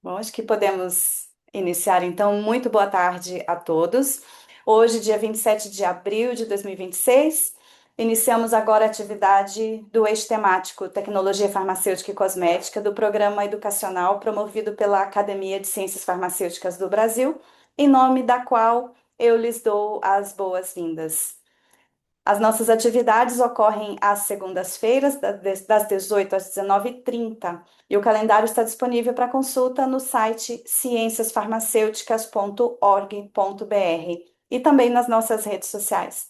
Bom, acho que podemos iniciar então. Muito boa tarde a todos. Hoje, dia 27 de abril de 2026, iniciamos agora a atividade do eixo temático Tecnologia Farmacêutica e Cosmética do programa educacional promovido pela Academia de Ciências Farmacêuticas do Brasil, em nome da qual eu lhes dou as boas-vindas. As nossas atividades ocorrem às segundas-feiras, das 18 às 19h30, e o calendário está disponível para consulta no site cienciasfarmacêuticas.org.br e também nas nossas redes sociais.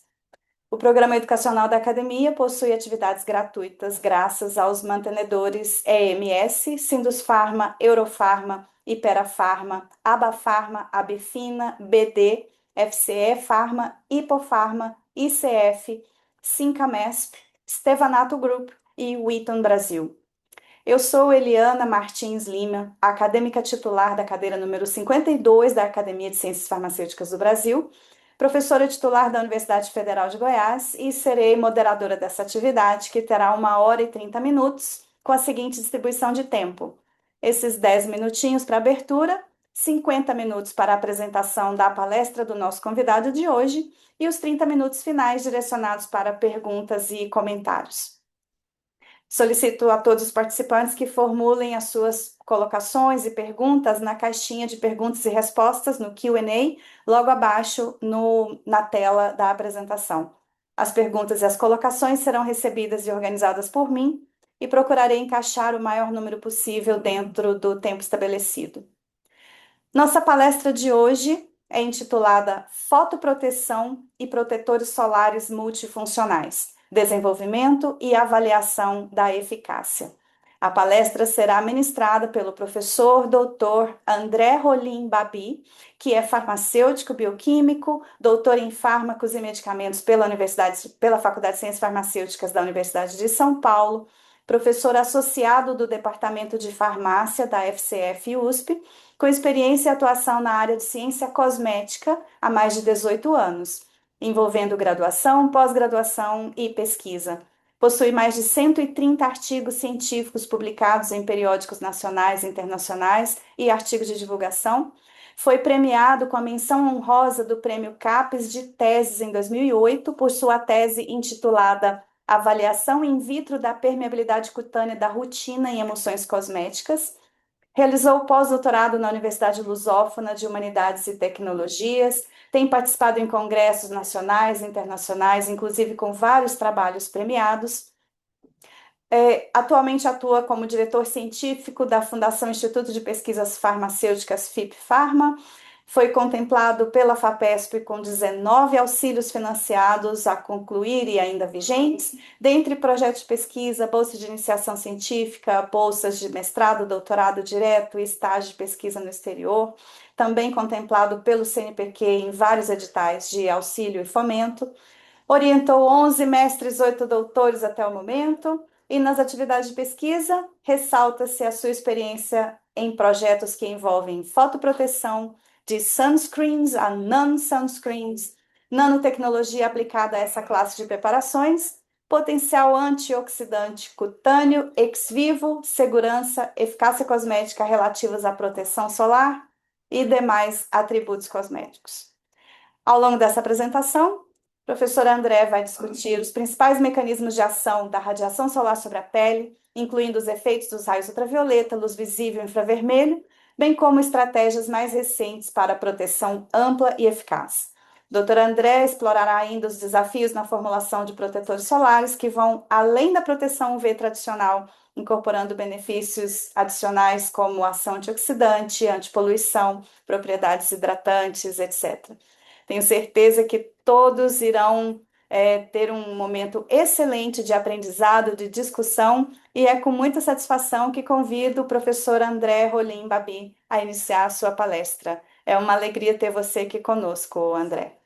O programa educacional da academia possui atividades gratuitas graças aos mantenedores EMS, Sindusfarma, Eurofarma, Iperafarma, Abafarma, Abifina, BD, FCE Farma, Hipofarma, ICF, Sincamesp, Stevanato Group e Wheaton Brasil. Eu sou Eliana Martins Lima, acadêmica titular da cadeira número 52 da Academia de Ciências Farmacêuticas do Brasil, professora titular da Universidade Federal de Goiás e serei moderadora dessa atividade, que terá 1h30, com a seguinte distribuição de tempo. Esses 10 minutinhos para abertura, 50 minutos para a apresentação da palestra do nosso convidado de hoje e os 30 minutos finais direcionados para perguntas e comentários. Solicito a todos os participantes que formulem as suas colocações e perguntas na caixinha de perguntas e respostas no Q&A, logo abaixo na tela da apresentação. As perguntas e as colocações serão recebidas e organizadas por mim e procurarei encaixar o maior número possível dentro do tempo estabelecido. Nossa palestra de hoje é intitulada Fotoproteção e Protetores Solares Multifuncionais, Desenvolvimento e Avaliação da Eficácia. A palestra será ministrada pelo professor Dr. André Rolim Babi, que é farmacêutico bioquímico, doutor em fármacos e medicamentos pela Faculdade de Ciências Farmacêuticas da Universidade de São Paulo, professor associado do Departamento de Farmácia da FCF USP, com experiência e atuação na área de ciência cosmética há mais de 18 anos, envolvendo graduação, pós-graduação e pesquisa. Possui mais de 130 artigos científicos publicados em periódicos nacionais e internacionais e artigos de divulgação. Foi premiado com a menção honrosa do Prêmio CAPES de Teses em 2008 por sua tese intitulada Avaliação in vitro da permeabilidade cutânea da rutina em emulsões cosméticas. Realizou pós-doutorado na Universidade Lusófona de Humanidades e Tecnologias, tem participado em congressos nacionais e internacionais, inclusive com vários trabalhos premiados. Atualmente atua como diretor científico da Fundação Instituto de Pesquisas Farmacêuticas FIP-Farma. Foi contemplado pela FAPESP com 19 auxílios financiados a concluir e ainda vigentes, dentre projetos de pesquisa, bolsa de iniciação científica, bolsas de mestrado, doutorado direto e estágio de pesquisa no exterior. Também contemplado pelo CNPq em vários editais de auxílio e fomento. Orientou 11 mestres, 8 doutores até o momento. E nas atividades de pesquisa, ressalta-se a sua experiência em projetos que envolvem fotoproteção, de sunscreens a non-sunscreens, nanotecnologia aplicada a essa classe de preparações, potencial antioxidante cutâneo, ex vivo, segurança, eficácia cosmética relativas à proteção solar e demais atributos cosméticos. Ao longo dessa apresentação, o professor André vai discutir os principais mecanismos de ação da radiação solar sobre a pele, incluindo os efeitos dos raios ultravioleta, luz visível e infravermelho, bem como estratégias mais recentes para proteção ampla e eficaz. O Dr. André explorará ainda os desafios na formulação de protetores solares que vão além da proteção UV tradicional, incorporando benefícios adicionais como ação antioxidante, antipoluição, propriedades hidratantes, etc. Tenho certeza que todos irão ter um momento excelente de aprendizado, de discussão, e é com muita satisfação que convido o professor André Rolim Babi a iniciar a sua palestra. É uma alegria ter você aqui conosco, André.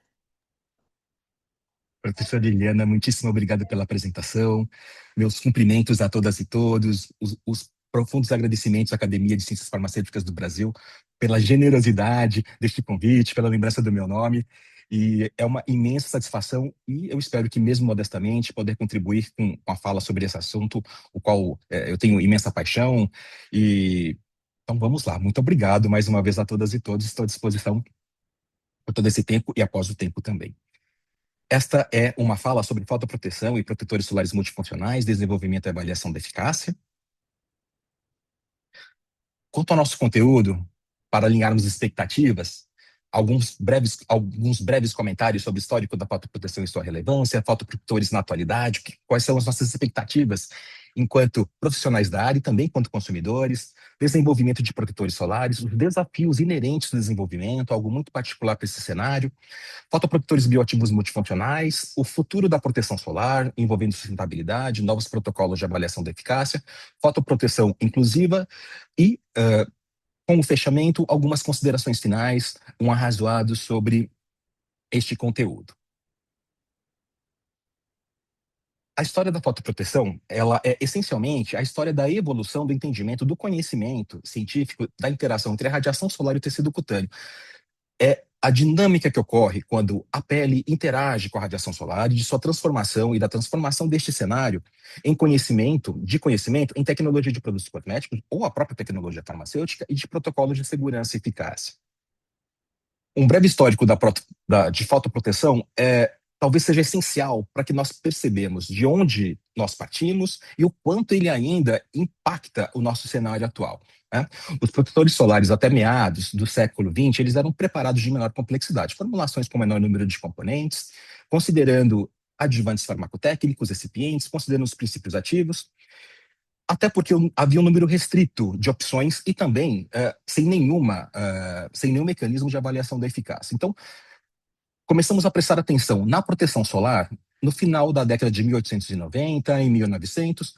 Professora Liliana, muitíssimo obrigado pela apresentação. Meus cumprimentos a todas e todos, os profundos agradecimentos à Academia de Ciências Farmacêuticas do Brasil pela generosidade deste convite, pela lembrança do meu nome. E é uma imensa satisfação e eu espero que, mesmo modestamente, poder contribuir com a fala sobre esse assunto, o qual eu tenho imensa paixão e Então vamos lá. Muito obrigado mais uma vez a todas e todos. Estou à disposição por todo esse tempo e após o tempo também. Esta é uma fala sobre fotoproteção e protetores solares multifuncionais, desenvolvimento e avaliação da eficácia. Quanto ao nosso conteúdo, para alinharmos expectativas, alguns breves comentários sobre o histórico da fotoproteção e sua relevância, fotoprotetores na atualidade, quais são as nossas expectativas enquanto profissionais da área e também enquanto consumidores, desenvolvimento de protetores solares, os desafios inerentes do desenvolvimento, algo muito particular para esse cenário, fotoprotetores bioativos multifuncionais, o futuro da proteção solar, envolvendo sustentabilidade, novos protocolos de avaliação da eficácia, fotoproteção inclusiva e, como fechamento, algumas considerações finais, um arrazoado sobre este conteúdo. A história da fotoproteção, ela é essencialmente a história da evolução do entendimento do conhecimento científico da interação entre a radiação solar e o tecido cutâneo. É a dinâmica que ocorre quando a pele interage com a radiação solar e de sua transformação e da transformação deste cenário em conhecimento em tecnologia de produtos cosméticos ou a própria tecnologia farmacêutica e de protocolos de segurança e eficácia. Um breve histórico de fotoproteção talvez seja essencial para que nós percebamos de onde nós partimos e o quanto ele ainda impacta o nosso cenário atual. Né? Os protetores solares até meados do século XX, eles eram preparados de menor complexidade, formulações com menor número de componentes, considerando adjuvantes farmacotécnicos, recipientes, considerando os princípios ativos, até porque havia um número restrito de opções e também sem nenhum mecanismo de avaliação da eficácia. Então, começamos a prestar atenção na proteção solar no final da década de 1890, em 1900,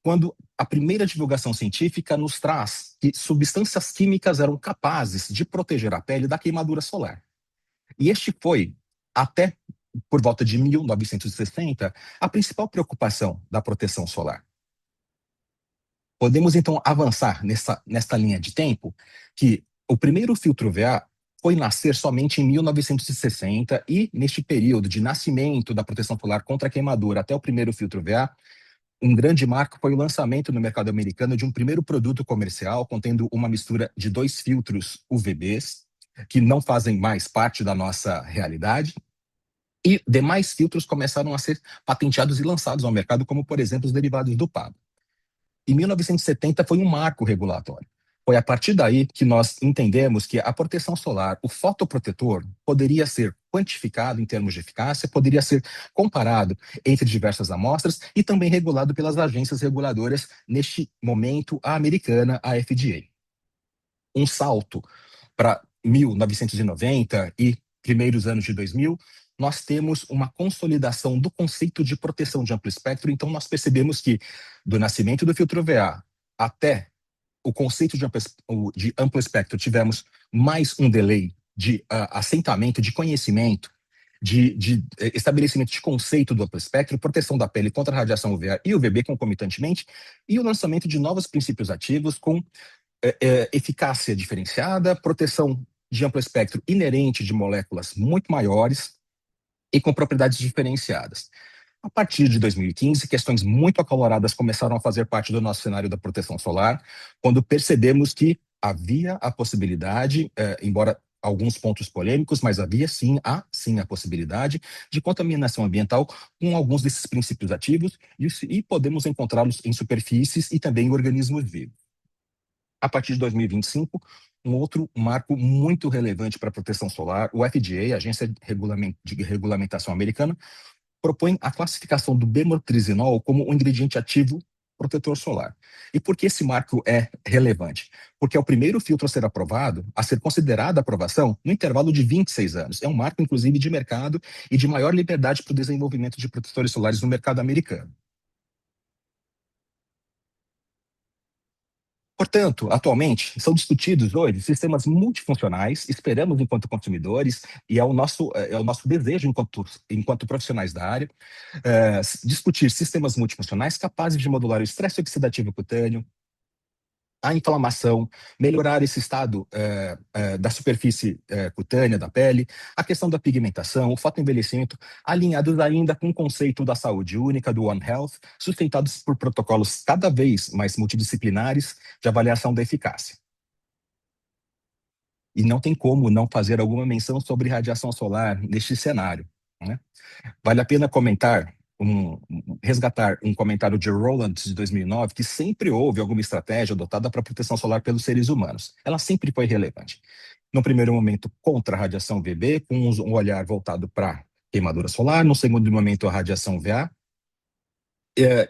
quando a primeira divulgação científica nos traz que substâncias químicas eram capazes de proteger a pele da queimadura solar. E este foi, até por volta de 1960, a principal preocupação da proteção solar. Podemos, então, avançar nesta linha de tempo que o primeiro filtro UVA foi nascer somente em 1960 e, neste período de nascimento da proteção solar contra a queimadura até o primeiro filtro UVA, um grande marco foi o lançamento no mercado americano de um primeiro produto comercial contendo uma mistura de 2 filtros UVBs, que não fazem mais parte da nossa realidade, e demais filtros começaram a ser patenteados e lançados ao mercado, como, por exemplo, os derivados do PAB. Em 1970 foi um marco regulatório. Foi a partir daí que nós entendemos que a proteção solar, o fotoprotetor, poderia ser quantificado em termos de eficácia, poderia ser comparado entre diversas amostras e também regulado pelas agências reguladoras, neste momento, a americana, a FDA. Um salto para 1990 e primeiros anos de 2000, nós temos uma consolidação do conceito de proteção de amplo espectro. Então, nós percebemos que, do nascimento do filtro UVA até o conceito de amplo espectro, tivemos mais um delay de assentamento, de conhecimento, de estabelecimento de conceito do amplo espectro, proteção da pele contra a radiação UVA e UVB concomitantemente, e o lançamento de novos princípios ativos com eficácia diferenciada, proteção de amplo espectro inerente de moléculas muito maiores e com propriedades diferenciadas. A partir de 2015, questões muito acaloradas começaram a fazer parte do nosso cenário da proteção solar, quando percebemos que havia a possibilidade, embora alguns pontos polêmicos, mas há sim a possibilidade de contaminação ambiental com alguns desses princípios ativos e podemos encontrá-los em superfícies e também em organismos vivos. A partir de 2025, um outro marco muito relevante para a proteção solar, o FDA, a Agência de Regulamentação Americana, propõe a classificação do bemotrizinol como um ingrediente ativo protetor solar. E por que esse marco é relevante? Porque é o primeiro filtro a ser aprovado, a ser considerada a aprovação, no intervalo de 26 anos. É um marco, inclusive, de mercado e de maior liberdade para o desenvolvimento de protetores solares no mercado americano. Portanto, atualmente, são discutidos hoje sistemas multifuncionais, esperamos enquanto consumidores, e é o nosso desejo enquanto profissionais da área, discutir sistemas multifuncionais capazes de modular o estresse oxidativo cutâneo, a inflamação, melhorar esse estado da superfície cutânea da pele, a questão da pigmentação, o fotoenvelhecimento, alinhados ainda com o conceito da saúde única, do One Health, sustentados por protocolos cada vez mais multidisciplinares de avaliação da eficácia. E não tem como não fazer alguma menção sobre radiação solar neste cenário, né? Vale a pena resgatar um comentário de Rowland de 2009, que sempre houve alguma estratégia adotada para a proteção solar pelos seres humanos. Ela sempre foi relevante. No primeiro momento, contra a radiação VB, com um olhar voltado para queimadura solar. No segundo momento, a radiação VA,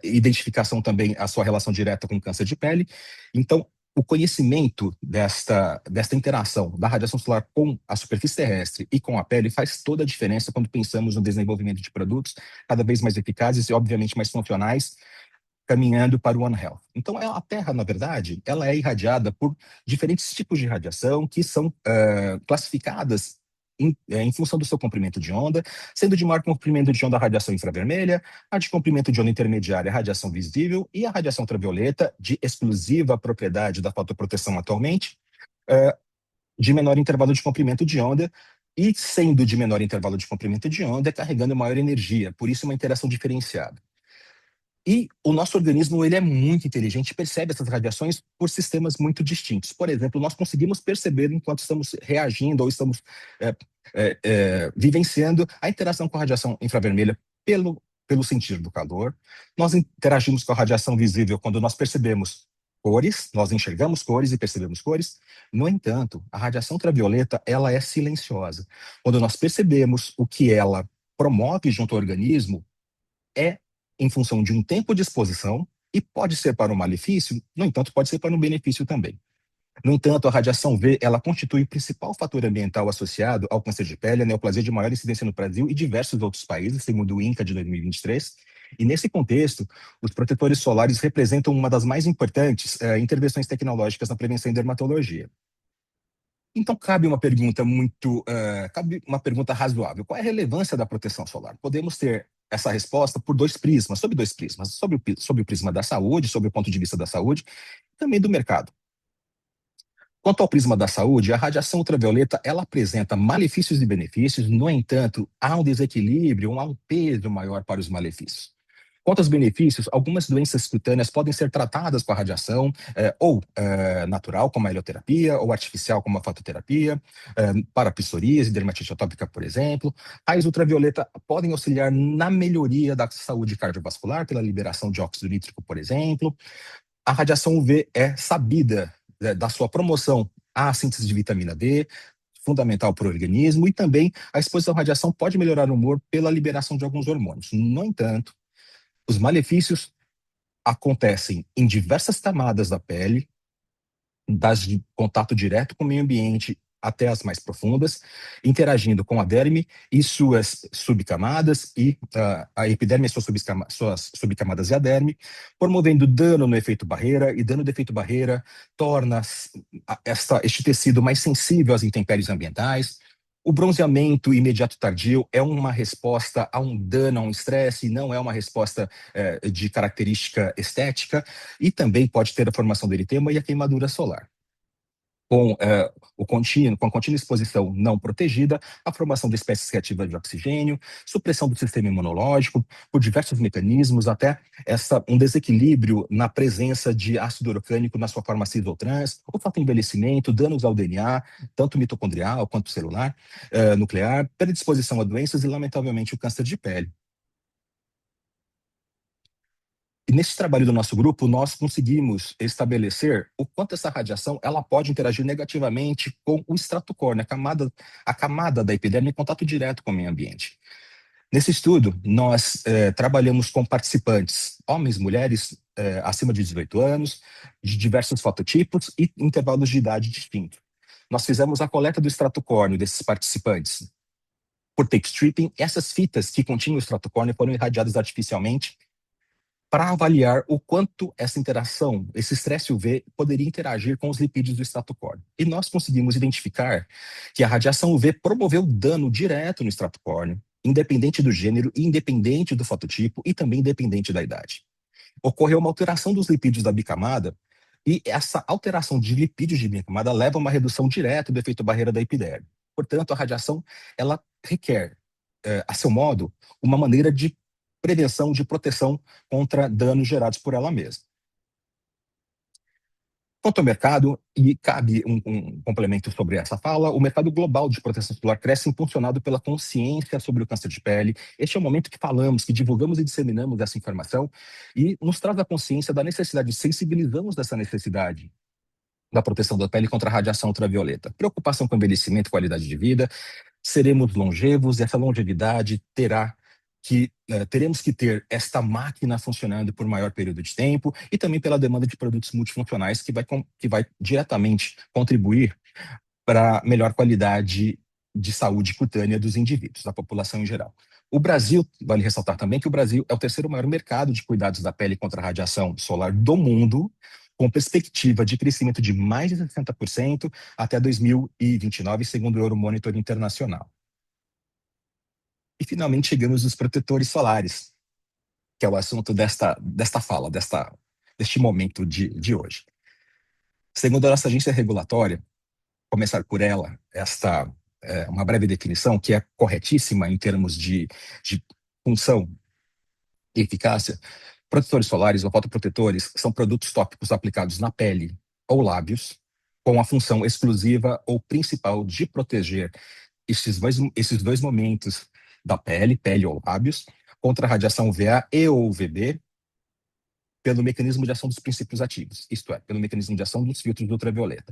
identificação também a sua relação direta com câncer de pele. Então, o conhecimento desta interação da radiação solar com a superfície terrestre e com a pele faz toda a diferença quando pensamos no desenvolvimento de produtos cada vez mais eficazes e, obviamente, mais funcionais, caminhando para o One Health. Então, a Terra, na verdade, ela é irradiada por diferentes tipos de radiação que são classificadas em função do seu comprimento de onda, sendo de maior comprimento de onda a radiação infravermelha, a de comprimento de onda intermediária a radiação visível e a radiação ultravioleta, de exclusiva propriedade da fotoproteção atualmente, de menor intervalo de comprimento de onda, e sendo de menor intervalo de comprimento de onda, carregando maior energia, por isso uma interação diferenciada. E o nosso organismo ele é muito inteligente e percebe essas radiações por sistemas muito distintos. Por exemplo, nós conseguimos perceber enquanto estamos reagindo ou estamos vivenciando a interação com a radiação infravermelha pelo sentir do calor. Nós interagimos com a radiação visível quando nós percebemos cores, nós enxergamos cores e percebemos cores. No entanto, a radiação ultravioleta ela é silenciosa. Quando nós percebemos o que ela promove junto ao organismo, é em função de um tempo de exposição e pode ser para um malefício, no entanto, pode ser para um benefício também. No entanto, a radiação V, ela constitui o principal fator ambiental associado ao câncer de pele, a neoplasia de maior incidência no Brasil e diversos outros países, segundo o INCA de 2023. E nesse contexto, os protetores solares representam uma das mais importantes intervenções tecnológicas na prevenção em dermatologia. Então, cabe uma pergunta razoável. Qual é a relevância da proteção solar? Podemos ter essa resposta por dois prismas, sobre o prisma da saúde, sobre o ponto de vista da saúde, e também do mercado. Quanto ao prisma da saúde, a radiação ultravioleta, ela apresenta malefícios e benefícios, no entanto, há um desequilíbrio, há um peso maior para os malefícios. Quanto aos benefícios, algumas doenças cutâneas podem ser tratadas com a radiação, natural, como a helioterapia, ou artificial, como a fototerapia, para psoríase, dermatite atópica, por exemplo. Raios ultravioleta podem auxiliar na melhoria da saúde cardiovascular, pela liberação de óxido nítrico, por exemplo. A radiação UV é sabida da sua promoção à síntese de vitamina D, fundamental para o organismo, e também a exposição à radiação pode melhorar o humor pela liberação de alguns hormônios. No entanto, os malefícios acontecem em diversas camadas da pele, das de contato direto com o meio ambiente até as mais profundas, interagindo com a derme e suas subcamadas, e a epiderme e suas subcamadas e a derme, promovendo dano no efeito barreira, e dano do efeito barreira torna este tecido mais sensível às intempéries ambientais. O bronzeamento imediato tardio é uma resposta a um dano, a um estresse, não é uma resposta de característica estética, e também pode ter a formação do eritema e a queimadura solar. Com a contínua exposição não protegida, a formação de espécies reativas de oxigênio, supressão do sistema imunológico, por diversos mecanismos, até um desequilíbrio na presença de ácido urânico na sua forma cis ou trans, o fato envelhecimento, danos ao DNA, tanto mitocondrial quanto celular, nuclear, predisposição a doenças e, lamentavelmente, o câncer de pele. E nesse trabalho do nosso grupo, nós conseguimos estabelecer o quanto essa radiação ela pode interagir negativamente com o estrato córneo, a camada da epiderme em contato direto com o meio ambiente. Nesse estudo, nós trabalhamos com participantes, homens e mulheres acima de 18 anos, de diversos fototipos e intervalos de idade distintos. Nós fizemos a coleta do estrato córneo desses participantes por tape stripping. Essas fitas que continham o estrato córneo foram irradiadas artificialmente para avaliar o quanto essa interação, esse estresse UV, poderia interagir com os lipídios do estrato córneo. E nós conseguimos identificar que a radiação UV promoveu dano direto no estrato córneo, independente do gênero, independente do fototipo e também independente da idade. Ocorreu uma alteração dos lipídios da bicamada, e essa alteração de lipídios de bicamada leva a uma redução direta do efeito barreira da epiderme. Portanto, a radiação ela requer, a seu modo, uma maneira de prevenção, de proteção contra danos gerados por ela mesma. Quanto ao mercado, e cabe um complemento sobre essa fala, o mercado global de proteção solar cresce impulsionado pela consciência sobre o câncer de pele. Este é o momento que falamos, que divulgamos e disseminamos essa informação e nos traz a consciência da necessidade, sensibilizamos dessa necessidade da proteção da pele contra a radiação ultravioleta. Preocupação com envelhecimento e qualidade de vida, seremos longevos e essa longevidade teremos que ter esta máquina funcionando por maior período de tempo e também pela demanda de produtos multifuncionais que vai diretamente contribuir para a melhor qualidade de saúde cutânea dos indivíduos, da população em geral. O Brasil, vale ressaltar também que o Brasil é o terceiro maior mercado de cuidados da pele contra a radiação solar do mundo, com perspectiva de crescimento de mais de 60% até 2029, segundo o Euromonitor Internacional. E finalmente chegamos nos protetores solares, que é o assunto desta fala, deste momento de hoje. Segundo a nossa agência regulatória, começar por ela, esta é uma breve definição que é corretíssima em termos de função e eficácia. Protetores solares ou fotoprotetores são produtos tópicos aplicados na pele ou lábios, com a função exclusiva ou principal de proteger esses dois momentos da pele ou lábios, contra a radiação UVA e ou UVB, pelo mecanismo de ação dos princípios ativos, isto é, pelo mecanismo de ação dos filtros ultravioleta,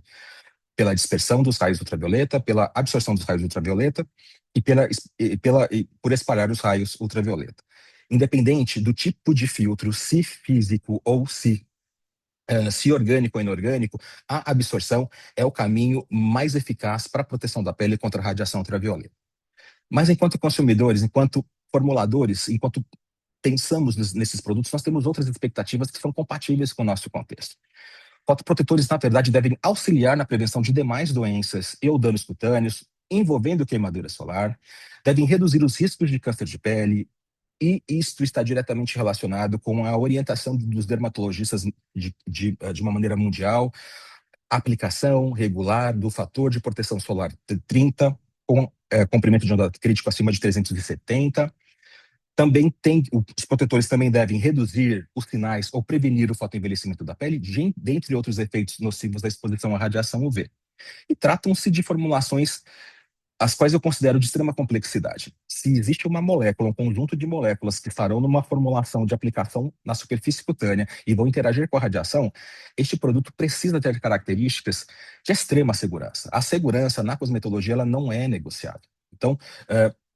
pela dispersão dos raios ultravioleta, pela absorção dos raios ultravioleta e por espalhar os raios ultravioleta. Independente do tipo de filtro, se físico ou se orgânico ou inorgânico, a absorção é o caminho mais eficaz para a proteção da pele contra a radiação ultravioleta. Mas enquanto consumidores, enquanto formuladores, enquanto pensamos nesses produtos, nós temos outras expectativas que são compatíveis com o nosso contexto. Fotoprotetores, na verdade, devem auxiliar na prevenção de demais doenças e ou danos cutâneos, envolvendo queimadura solar, devem reduzir os riscos de câncer de pele, e isto está diretamente relacionado com a orientação dos dermatologistas de uma maneira mundial, aplicação regular do fator de proteção solar 30, com comprimento de onda crítico acima de 370. Também os protetores também devem reduzir os sinais ou prevenir o fotoenvelhecimento da pele, dentre outros efeitos nocivos da exposição à radiação UV. E tratam-se de formulações as quais eu considero de extrema complexidade. Se existe uma molécula, um conjunto de moléculas que estarão numa formulação de aplicação na superfície cutânea e vão interagir com a radiação, este produto precisa ter características de extrema segurança. A segurança na cosmetologia ela não é negociável. Então,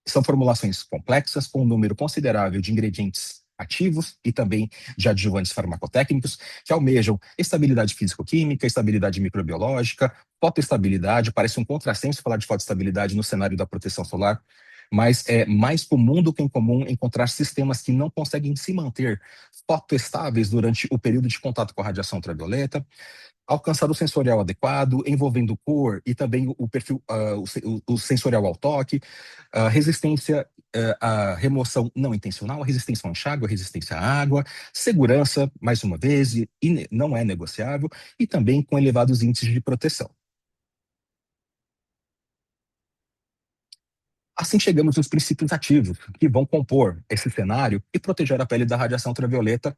são formulações complexas, com um número considerável de ingredientes ativos e também de adjuvantes farmacotécnicos que almejam estabilidade físico-química, estabilidade microbiológica, fotoestabilidade. Parece um contrassenso falar de fotoestabilidade no cenário da proteção solar, mas é mais comum do que incomum encontrar sistemas que não conseguem se manter fotoestáveis durante o período de contato com a radiação ultravioleta, alcançar o sensorial adequado, envolvendo cor e também o perfil, o sensorial ao toque, a resistência à remoção não intencional, a resistência ao enxágue, a resistência à água, segurança, mais uma vez, e não é negociável, e também com elevados índices de proteção. Assim chegamos nos princípios ativos, que vão compor esse cenário e proteger a pele da radiação ultravioleta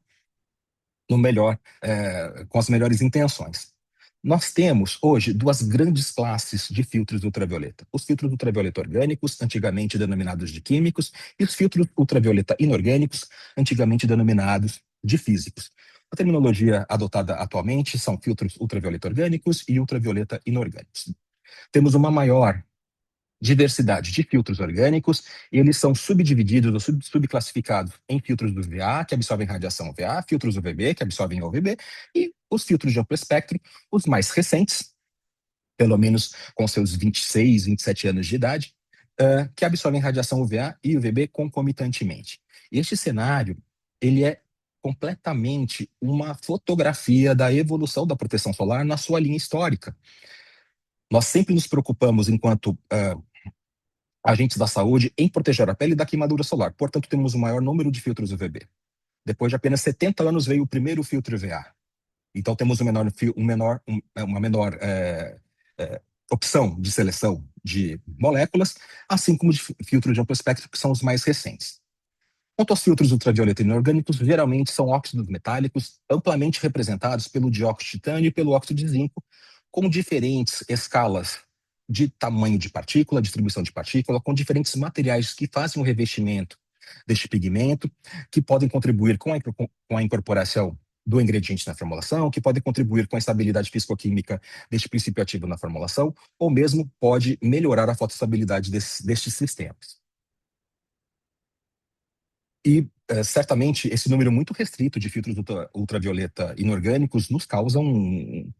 com as melhores intenções. Nós temos hoje duas grandes classes de filtros ultravioleta. Os filtros ultravioleta orgânicos, antigamente denominados de químicos, e os filtros ultravioleta inorgânicos, antigamente denominados de físicos. A terminologia adotada atualmente são filtros ultravioleta orgânicos e ultravioleta inorgânicos. Temos uma maior diversidade de filtros orgânicos, e eles são subdivididos ou subclassificados em filtros do UVA, que absorvem radiação UVA, filtros UVB, que absorvem UVB, e os filtros de amplo espectro, os mais recentes, pelo menos com seus 26, 27 anos de idade, que absorvem radiação UVA e UVB concomitantemente. E este cenário, ele é completamente uma fotografia da evolução da proteção solar na sua linha histórica. Nós sempre nos preocupamos, enquanto agentes da saúde, em proteger a pele da queimadura solar. Portanto, temos o maior número de filtros UVB. Depois de apenas 70 anos veio o primeiro filtro UVA. Então, temos uma menor opção de seleção de moléculas, assim como de filtros de amplo espectro, que são os mais recentes. Quanto aos filtros ultravioleta inorgânicos, geralmente são óxidos metálicos amplamente representados pelo dióxido de titânio e pelo óxido de zinco, com diferentes escalas de tamanho de partícula, distribuição de partícula, com diferentes materiais que fazem o revestimento deste pigmento, que podem contribuir com a incorporação do ingrediente na formulação, que podem contribuir com a estabilidade físico-química deste princípio ativo na formulação, ou mesmo pode melhorar a fotoestabilidade destes sistemas. E, certamente, esse número muito restrito de filtros ultravioleta inorgânicos nos causa um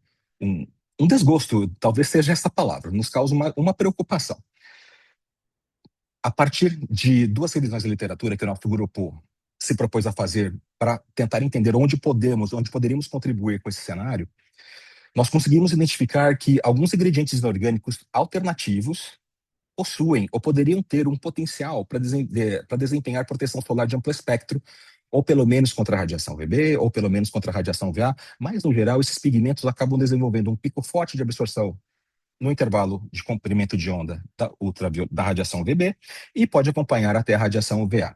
desgosto, talvez seja essa palavra, nos causa uma preocupação. A partir de duas revisões da literatura que o nosso grupo se propôs a fazer para tentar entender onde poderíamos contribuir com esse cenário, nós conseguimos identificar que alguns ingredientes inorgânicos alternativos possuem ou poderiam ter um potencial para desempenhar proteção solar de amplo espectro, ou pelo menos contra a radiação UVB, ou pelo menos contra a radiação UVA, mas, no geral, esses pigmentos acabam desenvolvendo um pico forte de absorção no intervalo de comprimento de onda da radiação UVB e pode acompanhar até a radiação UVA.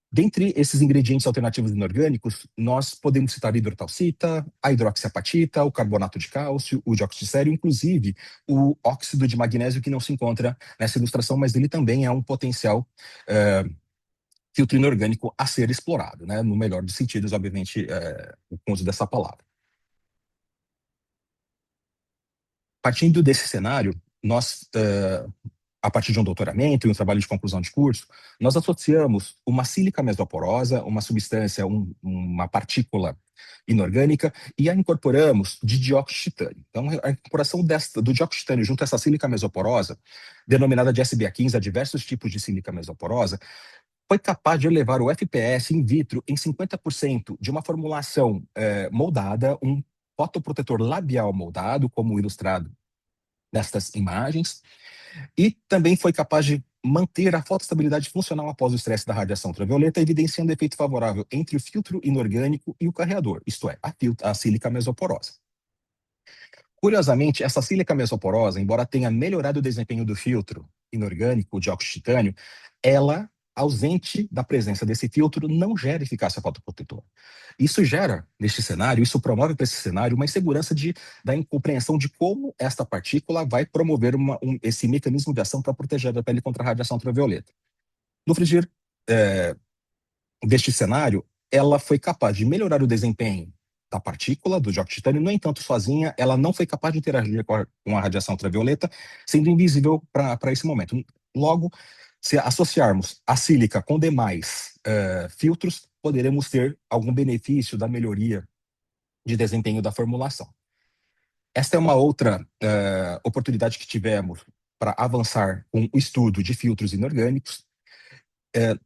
Dentre esses ingredientes alternativos inorgânicos, nós podemos citar a hidrotalcita, a hidroxiapatita, o carbonato de cálcio, o dióxido de sério, inclusive o óxido de magnésio, que não se encontra nessa ilustração, mas ele também é um potencial filtro inorgânico a ser explorado, né? No melhor dos sentidos, obviamente, o uso dessa palavra. Partindo desse cenário, nós, a partir de um doutoramento e um trabalho de conclusão de curso, nós associamos uma sílica mesoporosa, uma substância, uma partícula inorgânica, e a incorporamos de dióxido de titânio. Então, a incorporação do dióxido de titânio junto a essa sílica mesoporosa, denominada de SBA15, a diversos tipos de sílica mesoporosa, foi capaz de elevar o FPS in vitro em 50% de uma formulação moldada, um fotoprotetor labial moldado, como ilustrado nestas imagens, e também foi capaz de manter a fotoestabilidade funcional após o estresse da radiação ultravioleta, evidenciando efeito favorável entre o filtro inorgânico e o carreador, isto é, a sílica mesoporosa. Curiosamente, essa sílica mesoporosa, embora tenha melhorado o desempenho do filtro inorgânico, o dióxido de titânio, ela, ausente da presença desse filtro, não gera eficácia fotoprotetora. Isso gera, neste cenário, isso promove para esse cenário uma insegurança da incompreensão de como esta partícula vai promover esse mecanismo de ação para proteger a pele contra a radiação ultravioleta. No frigir deste cenário, ela foi capaz de melhorar o desempenho da partícula, do dióxido de titânio, no entanto, sozinha, ela não foi capaz de interagir com a radiação ultravioleta, sendo invisível para esse momento. Logo, se associarmos a sílica com demais filtros, poderemos ter algum benefício da melhoria de desempenho da formulação. Esta é uma outra oportunidade que tivemos para avançar com o estudo de filtros inorgânicos.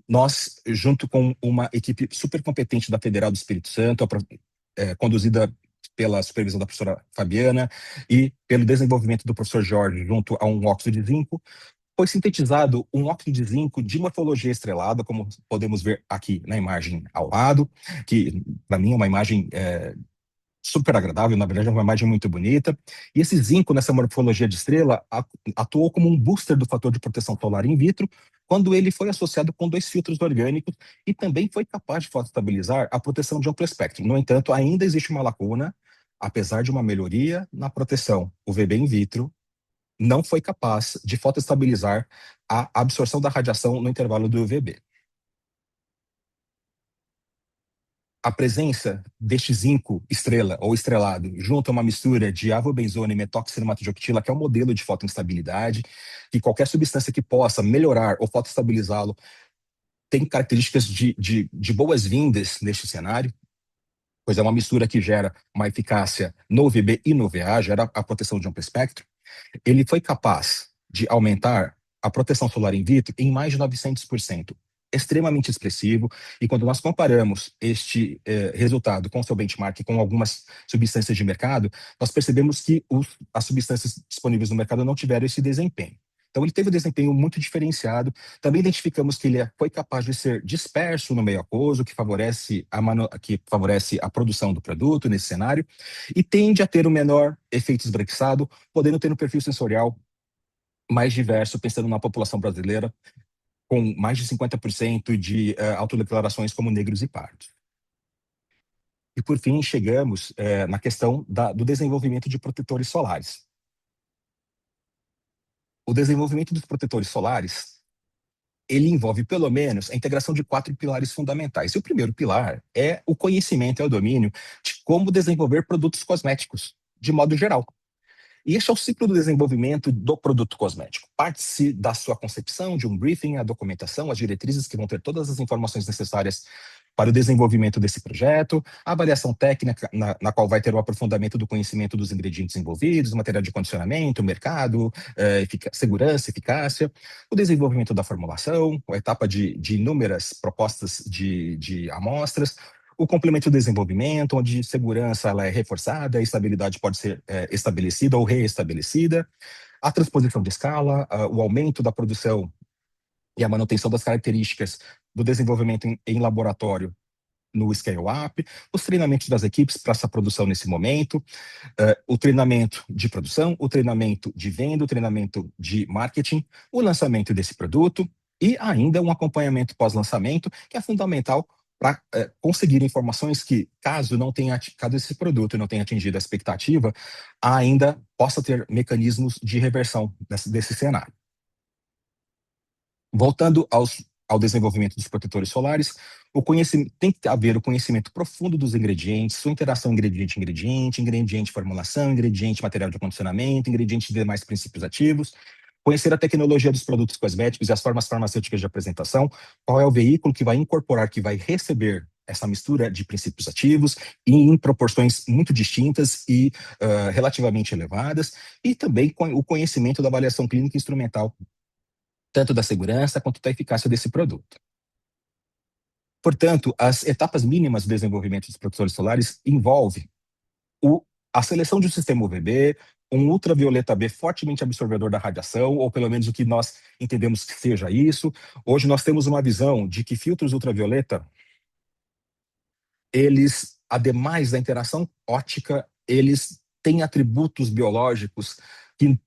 Nós, junto com uma equipe super competente da Federal do Espírito Santo, conduzida pela supervisão da professora Fabiana e pelo desenvolvimento do professor Jorge junto a um óxido de zinco, foi sintetizado um óxido de zinco de morfologia estrelada, como podemos ver aqui na imagem ao lado, que para mim é uma imagem super agradável, na verdade é uma imagem muito bonita. E esse zinco, nessa morfologia de estrela, atuou como um booster do fator de proteção solar in vitro, quando ele foi associado com dois filtros orgânicos e também foi capaz de fotoestabilizar a proteção de amplo espectro. No entanto, ainda existe uma lacuna, apesar de uma melhoria na proteção UVB in vitro, não foi capaz de fotoestabilizar a absorção da radiação no intervalo do UVB. A presença deste zinco estrela ou estrelado junto a uma mistura de avobenzona e metoxidermatodioxetila, que é um modelo de fotoinstabilidade, que qualquer substância que possa melhorar ou fotoestabilizá-lo tem características de boas-vindas neste cenário, pois é uma mistura que gera uma eficácia no UVB e no UVA, gera a proteção de amplo espectro. Ele foi capaz de aumentar a proteção solar in vitro em mais de 900%, extremamente expressivo, e quando nós comparamos este resultado com o seu benchmark, com algumas substâncias de mercado, nós percebemos que as substâncias disponíveis no mercado não tiveram esse desempenho. Então, ele teve um desempenho muito diferenciado. Também identificamos que ele foi capaz de ser disperso no meio aquoso, que favorece a produção do produto nesse cenário, e tende a ter um menor efeito esbranquiçado, podendo ter um perfil sensorial mais diverso, pensando na população brasileira, com mais de 50% de autodeclarações como negros e pardos. E, por fim, chegamos na questão do desenvolvimento de protetores solares. O desenvolvimento dos protetores solares, ele envolve, pelo menos, a integração de 4 pilares fundamentais. E o primeiro pilar é o conhecimento, é o domínio de como desenvolver produtos cosméticos, de modo geral. E este é o ciclo do desenvolvimento do produto cosmético. Parte-se da sua concepção, de um briefing, a documentação, as diretrizes que vão ter todas as informações necessárias para o desenvolvimento desse projeto, a avaliação técnica, na qual vai ter o aprofundamento do conhecimento dos ingredientes envolvidos, o material de condicionamento, o mercado, segurança, eficácia, o desenvolvimento da formulação, a etapa de inúmeras propostas de amostras, o complemento do desenvolvimento, onde segurança ela é reforçada, a estabilidade pode ser estabelecida ou reestabelecida, a transposição de escala, o aumento da produção e a manutenção das características do desenvolvimento em laboratório no scale-up, os treinamentos das equipes para essa produção nesse momento, o treinamento de produção, o treinamento de venda, o treinamento de marketing, o lançamento desse produto e ainda um acompanhamento pós-lançamento, que é fundamental para conseguir informações que, caso esse produto não tenha atingido a expectativa, ainda possa ter mecanismos de reversão desse cenário. Voltando ao desenvolvimento dos protetores solares, tem que haver o conhecimento profundo dos ingredientes, sua interação ingrediente-ingrediente, ingrediente-formulação, ingrediente-material de acondicionamento, ingrediente de demais princípios ativos, conhecer a tecnologia dos produtos cosméticos e as formas farmacêuticas de apresentação, qual é o veículo que vai incorporar, que vai receber essa mistura de princípios ativos em proporções muito distintas e relativamente elevadas, e também o conhecimento da avaliação clínica e instrumental, tanto da segurança quanto da eficácia desse produto. Portanto, as etapas mínimas do desenvolvimento dos protetores solares envolve a seleção de um sistema UVB, um ultravioleta B fortemente absorvedor da radiação, ou pelo menos o que nós entendemos que seja isso. Hoje nós temos uma visão de que filtros ultravioleta, eles, ademais da interação óptica, eles têm atributos biológicos que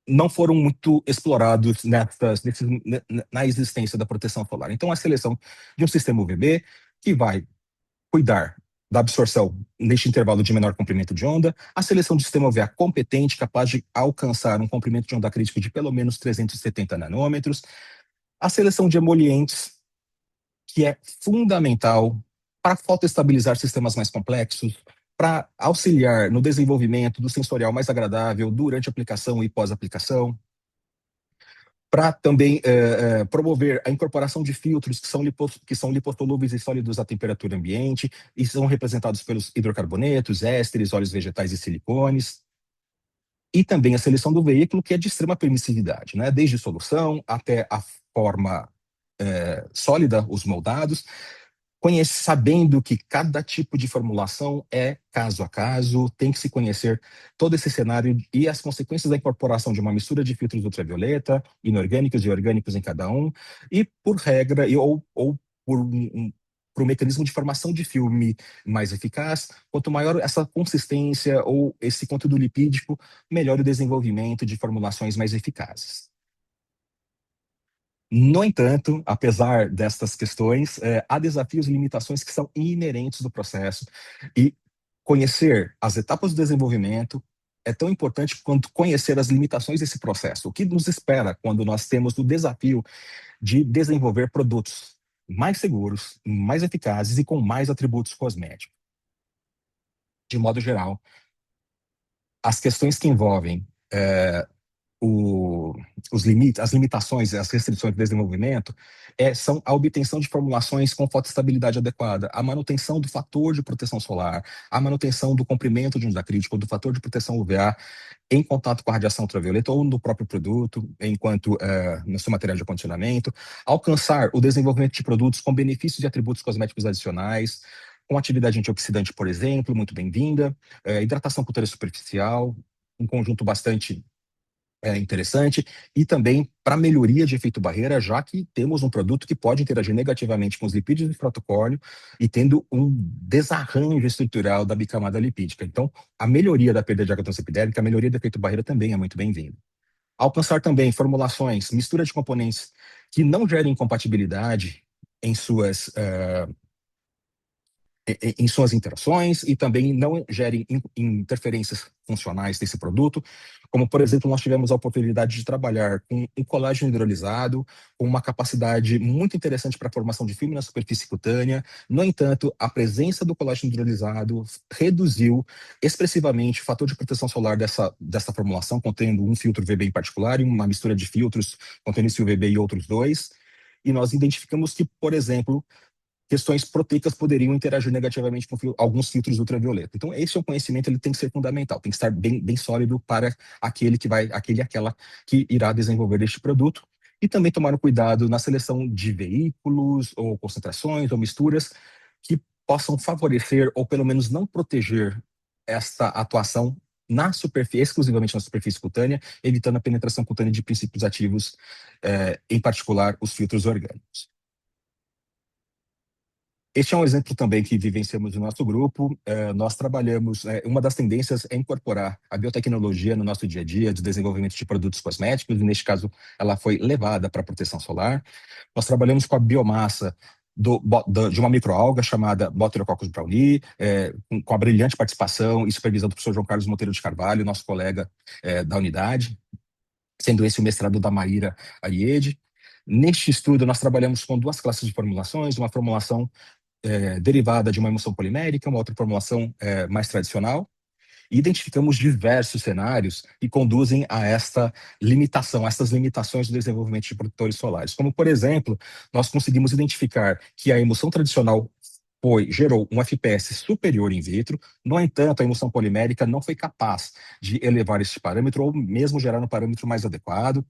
não foram muito explorados na existência da proteção solar. Então, a seleção de um sistema UVB que vai cuidar da absorção neste intervalo de menor comprimento de onda, a seleção de sistema UVA competente, capaz de alcançar um comprimento de onda crítico de pelo menos 370 nanômetros, a seleção de emolientes, que é fundamental para fotoestabilizar sistemas mais complexos, para auxiliar no desenvolvimento do sensorial mais agradável durante a aplicação e pós-aplicação, para também promover a incorporação de filtros que são lipossolúveis e sólidos à temperatura ambiente e são representados pelos hidrocarbonetos, ésteres, óleos vegetais e silicones. E também a seleção do veículo, que é de extrema permissividade, né? Desde solução até a forma sólida, os moldados, sabendo que cada tipo de formulação é caso a caso, tem que se conhecer todo esse cenário e as consequências da incorporação de uma mistura de filtros ultravioleta, inorgânicos e orgânicos em cada um, e por regra, ou por um mecanismo de formação de filme mais eficaz, quanto maior essa consistência ou esse conteúdo lipídico, melhor o desenvolvimento de formulações mais eficazes. No entanto, apesar destas questões, há desafios e limitações que são inerentes do processo, e conhecer as etapas do desenvolvimento é tão importante quanto conhecer as limitações desse processo. O que nos espera quando nós temos o desafio de desenvolver produtos mais seguros, mais eficazes e com mais atributos cosméticos. De modo geral, as questões que envolvem as limitações e as restrições de desenvolvimento são a obtenção de formulações com fotoestabilidade adequada, a manutenção do fator de proteção solar, a manutenção do comprimento de onda crítica, do fator de proteção UVA em contato com a radiação ultravioleta ou no próprio produto, enquanto no seu material de acondicionamento, alcançar o desenvolvimento de produtos com benefícios e atributos cosméticos adicionais, com atividade antioxidante, por exemplo, muito bem-vinda, hidratação cutânea superficial, um conjunto bastante interessante, e também para melhoria de efeito barreira, já que temos um produto que pode interagir negativamente com os lipídios do protocólio e tendo um desarranjo estrutural da bicamada lipídica. Então, a melhoria da perda de água transepidérmica, a melhoria do efeito barreira também é muito bem-vinda. Alcançar também formulações, mistura de componentes que não gerem incompatibilidade em suas em suas interações e também não gerem interferências funcionais desse produto, como, por exemplo, nós tivemos a oportunidade de trabalhar com um colágeno hidrolisado, com uma capacidade muito interessante para a formação de filme na superfície cutânea. No entanto, a presença do colágeno hidrolisado reduziu expressivamente o fator de proteção solar dessa formulação, contendo um filtro VB em particular e uma mistura de filtros contendo esse UVB e outros dois. E nós identificamos que, por exemplo, questões proteicas poderiam interagir negativamente com alguns filtros ultravioleta. Então, esse é um conhecimento, ele tem que ser fundamental, tem que estar bem sólido para aquele e aquela que irá desenvolver este produto. E também tomar um cuidado na seleção de veículos, ou concentrações, ou misturas que possam favorecer, ou pelo menos não proteger esta atuação exclusivamente na superfície cutânea, evitando a penetração cutânea de princípios ativos, em particular os filtros orgânicos. Este é um exemplo também que vivenciamos no nosso grupo. Nós trabalhamos, uma das tendências é incorporar a biotecnologia no nosso dia a dia de desenvolvimento de produtos cosméticos, e neste caso ela foi levada para a proteção solar. Nós trabalhamos com a biomassa de uma microalga chamada Botrylococcus brownie, com a brilhante participação e supervisão do professor João Carlos Monteiro de Carvalho, nosso colega da unidade, sendo esse o mestrado da Maíra Ariede. Neste estudo, nós trabalhamos com duas classes de formulações, uma formulação derivada de uma emulsão polimérica, uma outra formulação mais tradicional, e identificamos diversos cenários que conduzem a esta limitação, a essas limitações do desenvolvimento de protetores solares. Como, por exemplo, nós conseguimos identificar que a emulsão tradicional gerou um FPS superior in vitro. No entanto, a emulsão polimérica não foi capaz de elevar este parâmetro ou mesmo gerar um parâmetro mais adequado.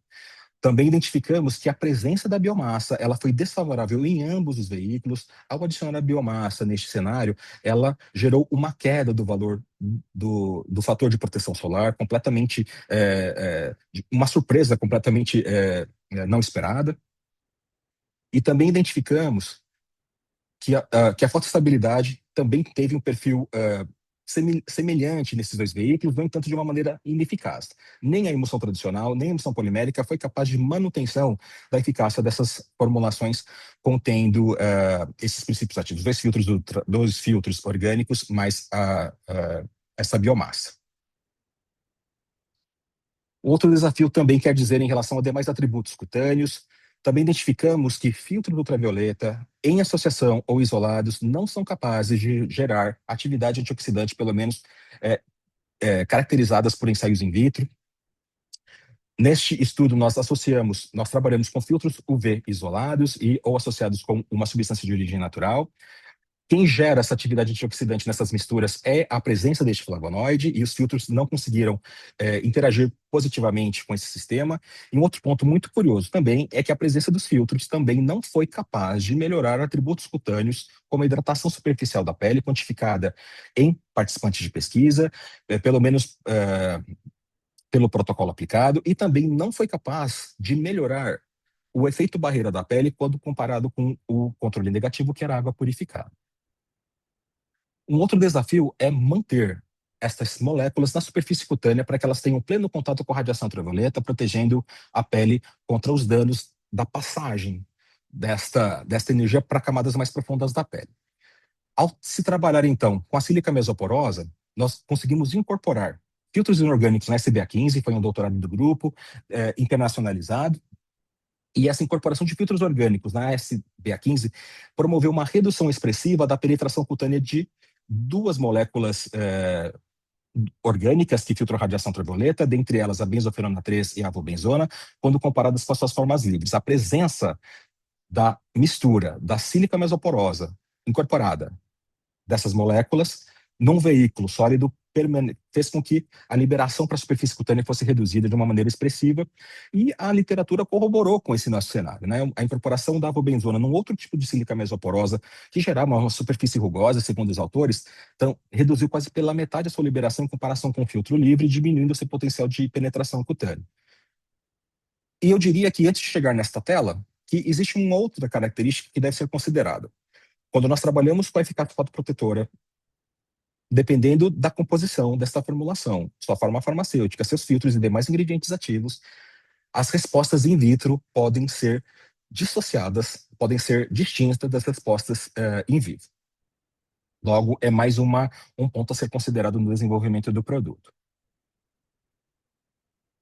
Também identificamos que a presença da biomassa ela foi desfavorável em ambos os veículos. Ao adicionar a biomassa neste cenário, ela gerou uma queda do valor do fator de proteção solar, completamente, uma surpresa completamente não esperada. E também identificamos que a fotoestabilidade também teve um perfil semelhante nesses dois veículos, no entanto, de uma maneira ineficaz. Nem a emulsão tradicional, nem a emulsão polimérica foi capaz de manutenção da eficácia dessas formulações contendo esses princípios ativos, dois filtros orgânicos, mais essa biomassa. Outro desafio também quer dizer em relação a demais atributos cutâneos. Também identificamos que filtros ultravioleta, em associação ou isolados, não são capazes de gerar atividade antioxidante, pelo menos caracterizadas por ensaios in vitro. Neste estudo, nós trabalhamos com filtros UV isolados ou associados com uma substância de origem natural. Quem gera essa atividade antioxidante nessas misturas é a presença deste flavonoide, e os filtros não conseguiram interagir positivamente com esse sistema. E um outro ponto muito curioso também é que a presença dos filtros também não foi capaz de melhorar atributos cutâneos, como a hidratação superficial da pele, quantificada em participantes de pesquisa, pelo menos pelo protocolo aplicado, e também não foi capaz de melhorar o efeito barreira da pele quando comparado com o controle negativo, que era a água purificada. Um outro desafio é manter essas moléculas na superfície cutânea para que elas tenham pleno contato com a radiação ultravioleta, protegendo a pele contra os danos da passagem desta energia para camadas mais profundas da pele. Ao se trabalhar, então, com a sílica mesoporosa, nós conseguimos incorporar filtros inorgânicos na SBA15, foi um doutorado do grupo, internacionalizado, e essa incorporação de filtros orgânicos na SBA15 promoveu uma redução expressiva da penetração cutânea de duas moléculas orgânicas que filtram radiação ultravioleta, dentre elas a benzoferona 3 e a avobenzona, quando comparadas com as suas formas livres. A presença da mistura da sílica mesoporosa incorporada dessas moléculas num veículo sólido fez com que a liberação para a superfície cutânea fosse reduzida de uma maneira expressiva, e a literatura corroborou com esse nosso cenário, né? A incorporação da avobenzona num outro tipo de sílica mesoporosa que gerava uma superfície rugosa, segundo os autores, então reduziu quase pela metade a sua liberação em comparação com o filtro livre, diminuindo seu potencial de penetração cutânea. E eu diria que, antes de chegar nesta tela, que existe uma outra característica que deve ser considerada. Quando nós trabalhamos com a eficácia fotoprotetora, dependendo da composição desta formulação, sua forma farmacêutica, seus filtros e demais ingredientes ativos, as respostas in vitro podem ser dissociadas, podem ser distintas das respostas in vivo. Logo, é mais um ponto a ser considerado no desenvolvimento do produto.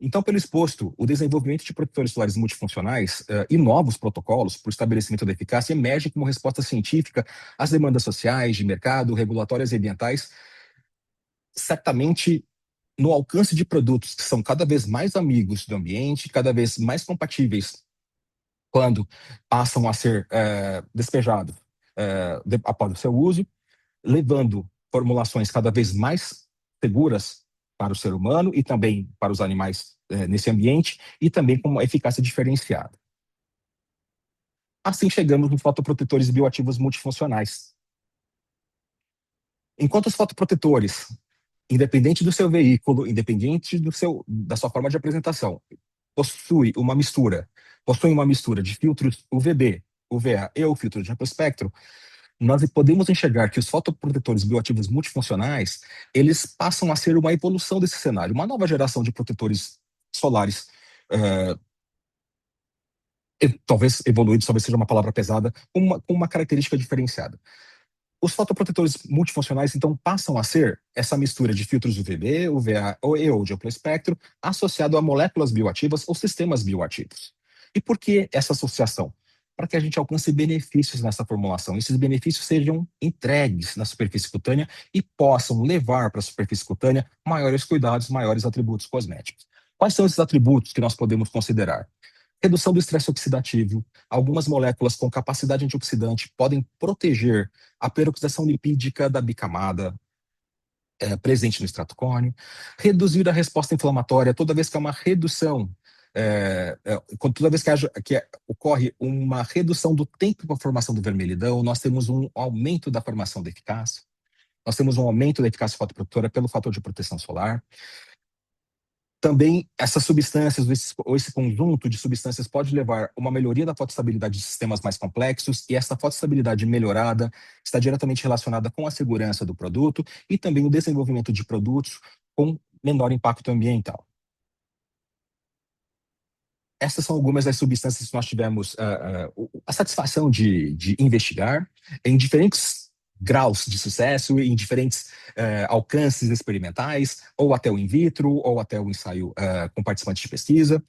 Então, pelo exposto, o desenvolvimento de protetores solares multifuncionais e novos protocolos para o estabelecimento da eficácia emerge como resposta científica às demandas sociais, de mercado, regulatórias e ambientais, certamente no alcance de produtos que são cada vez mais amigos do ambiente, cada vez mais compatíveis quando passam a ser despejados após o seu uso, levando formulações cada vez mais seguras para o ser humano e também para os animais nesse ambiente, e também com uma eficácia diferenciada. Assim chegamos nos fotoprotetores bioativos multifuncionais. Enquanto os fotoprotetores, independente do seu veículo, independente da sua forma de apresentação, possuem uma mistura de filtros UVB, UVA e o filtro de amplo espectro, nós podemos enxergar que os fotoprotetores bioativos multifuncionais, eles passam a ser uma evolução desse cenário, uma nova geração de protetores solares, talvez evoluídos, talvez seja uma palavra pesada, com uma característica diferenciada. Os fotoprotetores multifuncionais, então, passam a ser essa mistura de filtros UVB, UVA ou de amplo espectro, associado a moléculas bioativas ou sistemas bioativos. E por que essa associação? Para que a gente alcance benefícios nessa formulação. Esses benefícios sejam entregues na superfície cutânea e possam levar para a superfície cutânea maiores cuidados, maiores atributos cosméticos. Quais são esses atributos que nós podemos considerar? Redução do estresse oxidativo. Algumas moléculas com capacidade antioxidante podem proteger a peroxidação lipídica da bicamada presente no extrato córneo. Reduzir a resposta inflamatória toda vez que há uma redução, toda vez que ocorre uma redução do tempo para a formação do vermelhidão, nós temos um aumento da formação da eficácia. Nós temos um aumento da eficácia fotoprotetora pelo fator de proteção solar. Também essas substâncias, ou esse conjunto de substâncias pode levar a uma melhoria da fotoestabilidade de sistemas mais complexos, e essa fotoestabilidade melhorada está diretamente relacionada com a segurança do produto e também o desenvolvimento de produtos com menor impacto ambiental. Essas são algumas das substâncias que nós tivemos a satisfação de investigar em diferentes graus de sucesso, em diferentes alcances experimentais, ou até o in vitro, ou até o ensaio com participantes de pesquisa.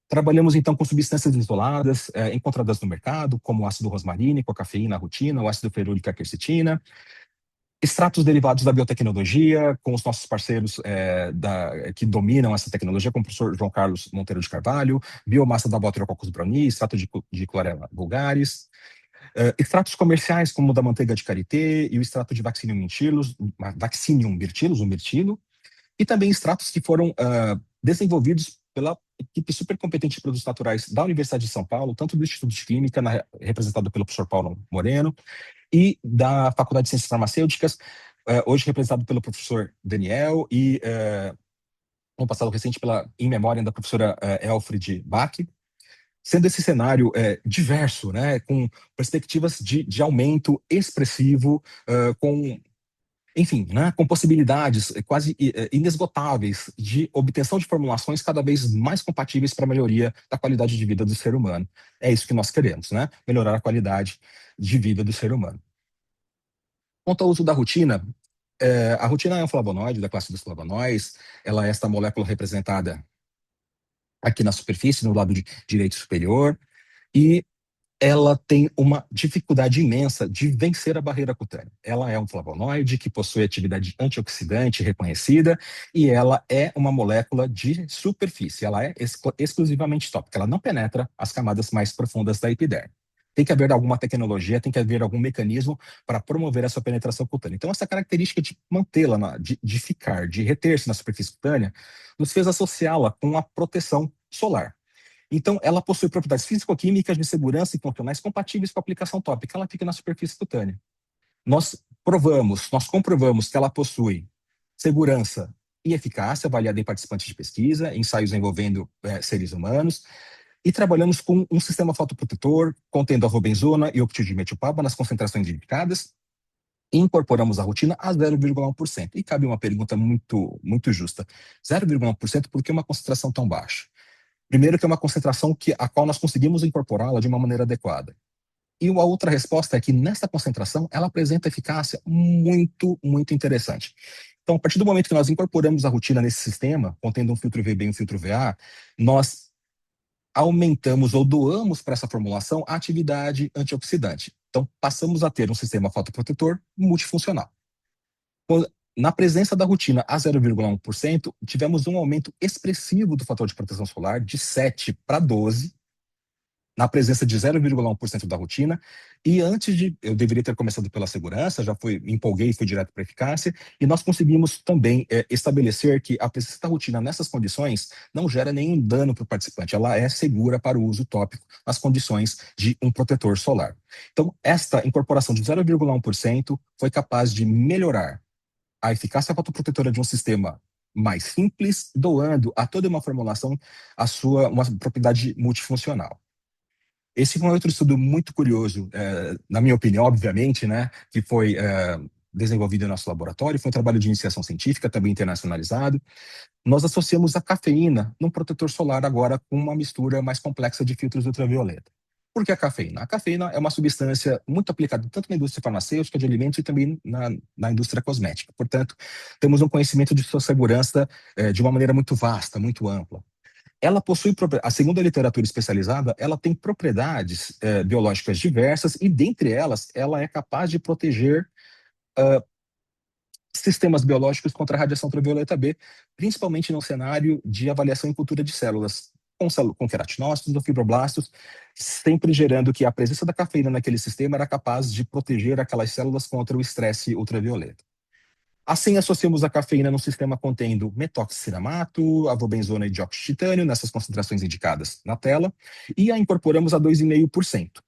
Trabalhamos, então, com substâncias isoladas encontradas no mercado, como o ácido rosmarínico, a cafeína, a rutina, o ácido ferúrico, a quercetina, extratos derivados da biotecnologia, com os nossos parceiros que dominam essa tecnologia, como o professor João Carlos Monteiro de Carvalho, biomassa da Botrylococcus brownie, extrato de Chlorella vulgaris, extratos comerciais, como o da manteiga de karité e o extrato de Vaccinium myrtillus, o mirtilo, e também extratos que foram desenvolvidos pela equipe super competente de produtos naturais da Universidade de São Paulo, tanto do Instituto de Química, representado pelo professor Paulo Moreno, e da Faculdade de Ciências Farmacêuticas, hoje representado pelo professor Daniel, e no passado recente, em memória da professora Elfriede Bach, sendo esse cenário diverso, né, com perspectivas de aumento expressivo, enfim, né, com possibilidades quase inesgotáveis de obtenção de formulações cada vez mais compatíveis para a melhoria da qualidade de vida do ser humano. É isso que nós queremos, né? Melhorar a qualidade de vida do ser humano. Quanto ao uso da rutina, a rutina é um flavonoide da classe dos flavonoides. Ela é esta molécula representada aqui na superfície, no lado direito superior, e ela tem uma dificuldade imensa de vencer a barreira cutânea. Ela é um flavonoide que possui atividade antioxidante reconhecida, e ela é uma molécula de superfície. Ela é exclusivamente tópica. Ela não penetra as camadas mais profundas da epiderme. Tem que haver alguma tecnologia, tem que haver algum mecanismo para promover essa penetração cutânea. Então, essa característica de mantê-la, de reter-se na superfície cutânea, nos fez associá-la com a proteção solar. Então, ela possui propriedades físico-químicas de segurança e funcionais compatíveis com a aplicação tópica. Ela fica na superfície cutânea. Nós comprovamos que ela possui segurança e eficácia, avaliada em participantes de pesquisa, ensaios envolvendo seres humanos, e trabalhamos com um sistema fotoprotetor contendo a robenzona e octidilmetilpaba nas concentrações indicadas, e incorporamos a rotina a 0,1%. E cabe uma pergunta muito, muito justa. 0,1%, por que uma concentração tão baixa? Primeiro que é uma concentração a qual nós conseguimos incorporá-la de uma maneira adequada. E a outra resposta é que nessa concentração ela apresenta eficácia muito, muito interessante. Então, a partir do momento que nós incorporamos a rotina nesse sistema, contendo um filtro VB e um filtro VA, nós aumentamos ou doamos para essa formulação a atividade antioxidante. Então, passamos a ter um sistema fotoprotetor multifuncional. Na presença da rotina a 0,1%, tivemos um aumento expressivo do fator de proteção solar de 7 para 12, na presença de 0,1% da rotina, e eu deveria ter começado pela segurança, me empolguei e fui direto para a eficácia, e nós conseguimos também estabelecer que a presença da rotina nessas condições não gera nenhum dano para o participante, ela é segura para o uso tópico nas condições de um protetor solar. Então, esta incorporação de 0,1% foi capaz de melhorar a eficácia fotoprotetora de um sistema mais simples, doando a toda uma formulação uma propriedade multifuncional. Esse foi um outro estudo muito curioso, na minha opinião, obviamente, né, que foi desenvolvido em nosso laboratório, foi um trabalho de iniciação científica, também internacionalizado. Nós associamos a cafeína num protetor solar agora com uma mistura mais complexa de filtros ultravioleta. Por que a cafeína? A cafeína é uma substância muito aplicada tanto na indústria farmacêutica, de alimentos, e também na indústria cosmética. Portanto, temos um conhecimento de sua segurança de uma maneira muito vasta, muito ampla. Ela possui, segundo a literatura especializada, ela tem propriedades biológicas diversas e, dentre elas, ela é capaz de proteger sistemas biológicos contra a radiação ultravioleta B, principalmente no cenário de avaliação em cultura de células, com queratinócitos ou fibroblastos, sempre gerando que a presença da cafeína naquele sistema era capaz de proteger aquelas células contra o estresse ultravioleta. Assim, associamos a cafeína no sistema contendo metoxicinamato, avobenzona e dióxido de titânio, nessas concentrações indicadas na tela, e a incorporamos a 2,5%,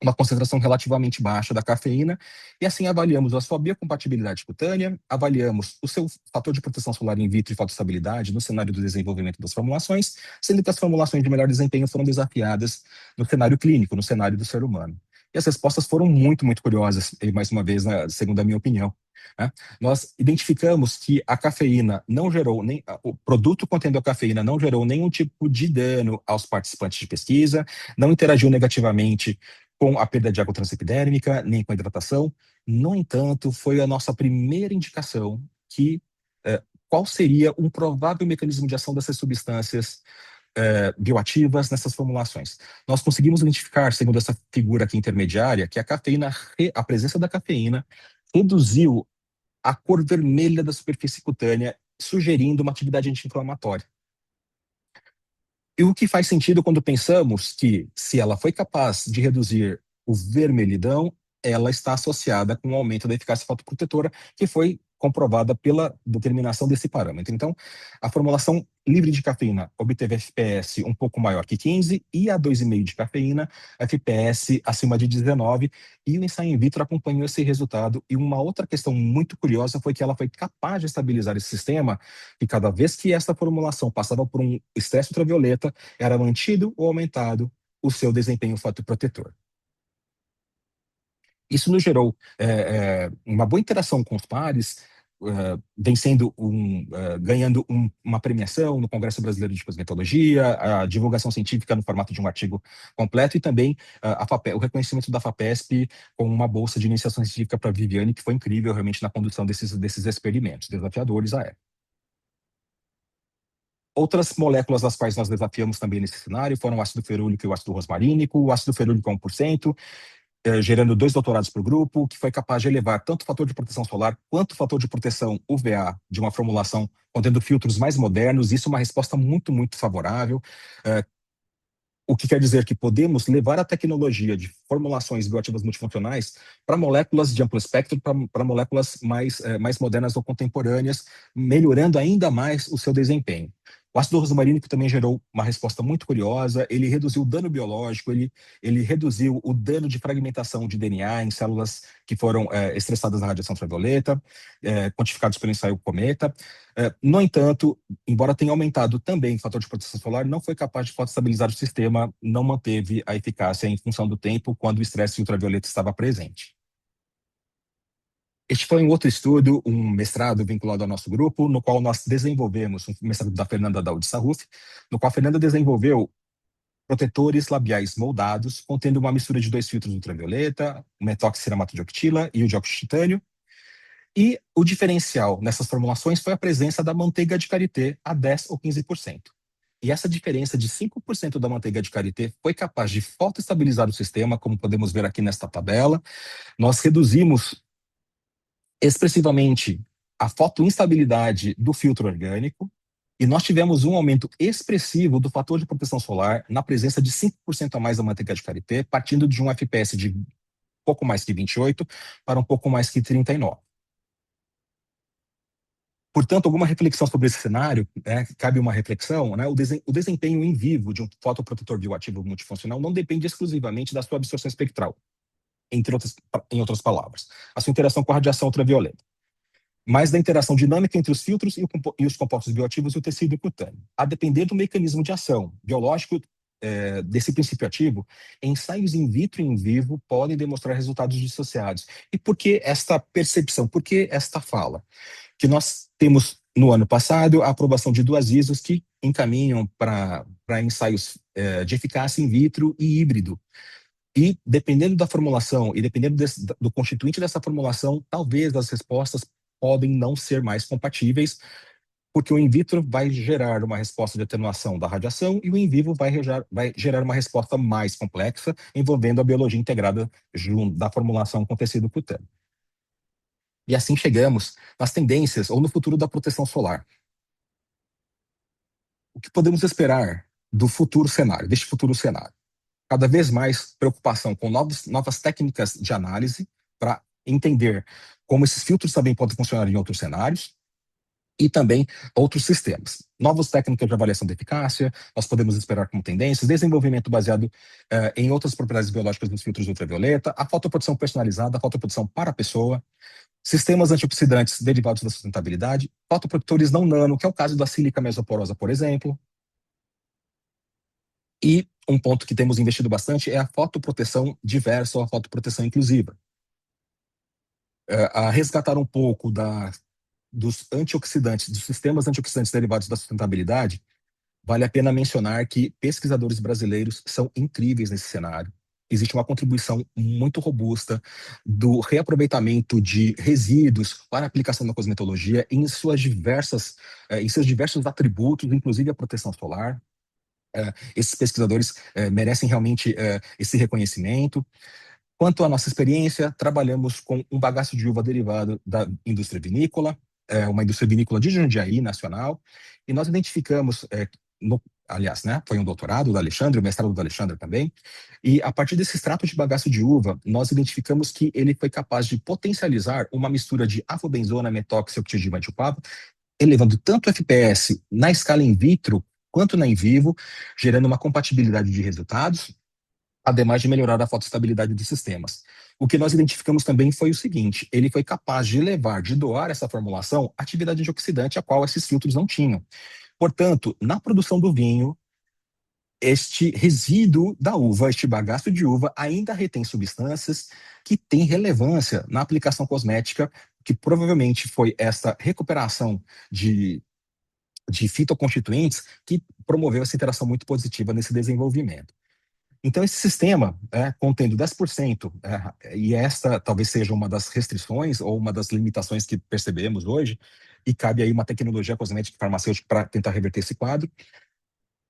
uma concentração relativamente baixa da cafeína, e assim avaliamos a sua biocompatibilidade cutânea, avaliamos o seu fator de proteção solar in vitro e fotoestabilidade no cenário do desenvolvimento das formulações, sendo que as formulações de melhor desempenho foram desafiadas no cenário clínico, no cenário do ser humano. E as respostas foram muito, muito curiosas, e mais uma vez, segundo a minha opinião. Né? Nós identificamos que a cafeína não gerou, o produto contendo a cafeína não gerou nenhum tipo de dano aos participantes de pesquisa, não interagiu negativamente com a perda de água transepidérmica, nem com a hidratação. No entanto, foi a nossa primeira indicação que qual seria um provável mecanismo de ação dessas substâncias bioativas nessas formulações. Nós conseguimos identificar, segundo essa figura aqui intermediária, que a presença da cafeína reduziu a cor vermelha da superfície cutânea, sugerindo uma atividade anti-inflamatória. E o que faz sentido quando pensamos que, se ela foi capaz de reduzir o vermelhidão, ela está associada com o aumento da eficácia fotoprotetora, que foi comprovada pela determinação desse parâmetro. Então, a formulação livre de cafeína obteve FPS um pouco maior que 15 e a 2,5 de cafeína, FPS acima de 19, e o ensaio in vitro acompanhou esse resultado. E uma outra questão muito curiosa foi que ela foi capaz de estabilizar esse sistema, e cada vez que essa formulação passava por um estresse ultravioleta, era mantido ou aumentado o seu desempenho fotoprotetor. Isso nos gerou uma boa interação com os pares, ganhando uma premiação no Congresso Brasileiro de Cosmetologia, a divulgação científica no formato de um artigo completo, e também o reconhecimento da FAPESP com uma bolsa de iniciação científica para a Viviane, que foi incrível realmente na condução desses experimentos, desafiadores à época. Outras moléculas das quais nós desafiamos também nesse cenário foram o ácido ferúlico e o ácido rosmarínico. O ácido ferúlico a 1%, gerando 2 doutorados para o grupo, que foi capaz de elevar tanto o fator de proteção solar quanto o fator de proteção UVA de uma formulação contendo filtros mais modernos. Isso é uma resposta muito, muito favorável. O que quer dizer que podemos levar a tecnologia de formulações bioativas multifuncionais para moléculas de amplo espectro, para moléculas mais modernas ou contemporâneas, melhorando ainda mais o seu desempenho. O ácido rosmarínico também gerou uma resposta muito curiosa. Ele reduziu o dano biológico, ele reduziu o dano de fragmentação de DNA em células que foram estressadas na radiação ultravioleta, quantificados pelo ensaio Cometa. No entanto, embora tenha aumentado também o fator de proteção solar, não foi capaz de fotoestabilizar o sistema, não manteve a eficácia em função do tempo quando o estresse ultravioleta estava presente. Este foi um outro estudo, um mestrado vinculado ao nosso grupo, no qual nós desenvolvemos, um mestrado da Fernanda Daud Sarruf, no qual a Fernanda desenvolveu protetores labiais moldados, contendo uma mistura de dois filtros ultravioleta, o metoxiceramato de octila e o dióxido de titânio. E o diferencial nessas formulações foi a presença da manteiga de karité a 10 ou 15%. E essa diferença de 5% da manteiga de karité foi capaz de fotoestabilizar o sistema, como podemos ver aqui nesta tabela. Nós reduzimos expressivamente a fotoinstabilidade do filtro orgânico, e nós tivemos um aumento expressivo do fator de proteção solar na presença de 5% a mais da manteiga de karité, partindo de um FPS de pouco mais que 28 para um pouco mais que 39. Portanto, alguma reflexão sobre esse cenário, cabe uma reflexão, o desempenho em vivo de um fotoprotetor bioativo multifuncional não depende exclusivamente da sua absorção espectral, em outras palavras, a sua interação com a radiação ultravioleta, mas da interação dinâmica entre os filtros e os compostos bioativos e o tecido cutâneo. A depender do mecanismo de ação biológico desse princípio ativo, ensaios in vitro e in vivo podem demonstrar resultados dissociados. E por que esta percepção? Por que esta fala? Que nós temos, no ano passado, a aprovação de duas ISOs que encaminham para ensaios de eficácia in vitro e híbrido. E, dependendo da formulação e dependendo do constituinte dessa formulação, talvez as respostas podem não ser mais compatíveis, porque o in vitro vai gerar uma resposta de atenuação da radiação e o in vivo vai gerar uma resposta mais complexa, envolvendo a biologia integrada da formulação com tecido cutâneo. E assim chegamos nas tendências ou no futuro da proteção solar. O que podemos esperar do futuro cenário, deste futuro cenário? Cada vez mais preocupação com novas técnicas de análise para entender como esses filtros também podem funcionar em outros cenários e também outros sistemas. Novas técnicas de avaliação de eficácia, nós podemos esperar como tendências, desenvolvimento baseado em outras propriedades biológicas dos filtros ultravioleta, a fotoproteção personalizada, a fotoproteção para a pessoa, sistemas antioxidantes derivados da sustentabilidade, fotoprotetores não nano, que é o caso da sílica mesoporosa, por exemplo. E um ponto que temos investido bastante é a fotoproteção diversa ou a fotoproteção inclusiva. A resgatar um pouco dos antioxidantes, dos sistemas antioxidantes derivados da sustentabilidade, vale a pena mencionar que pesquisadores brasileiros são incríveis nesse cenário. Existe uma contribuição muito robusta do reaproveitamento de resíduos para aplicação na cosmetologia em seus diversos atributos, inclusive a proteção solar. Esses pesquisadores merecem realmente esse reconhecimento. Quanto à nossa experiência, trabalhamos com um bagaço de uva derivado da indústria vinícola, uma indústria vinícola de Jundiaí, nacional, e nós identificamos, aliás, foi um doutorado do Alexandre, um mestrado do Alexandre também, e a partir desse extrato de bagaço de uva, nós identificamos que ele foi capaz de potencializar uma mistura de afobenzona, metóxi-octidil de metilpavo, elevando tanto o FPS na escala in vitro quanto na in vivo, gerando uma compatibilidade de resultados, ademais de melhorar a fotoestabilidade dos sistemas. O que nós identificamos também foi o seguinte: ele foi capaz de doar essa formulação atividade antioxidante a qual esses filtros não tinham. Portanto, na produção do vinho, este resíduo da uva, este bagaço de uva, ainda retém substâncias que têm relevância na aplicação cosmética, que provavelmente foi essa recuperação de fitoconstituintes que promoveu essa interação muito positiva nesse desenvolvimento. Então, esse sistema, contendo 10%, e esta talvez seja uma das restrições ou uma das limitações que percebemos hoje, e cabe aí uma tecnologia cosmética e farmacêutica para tentar reverter esse quadro.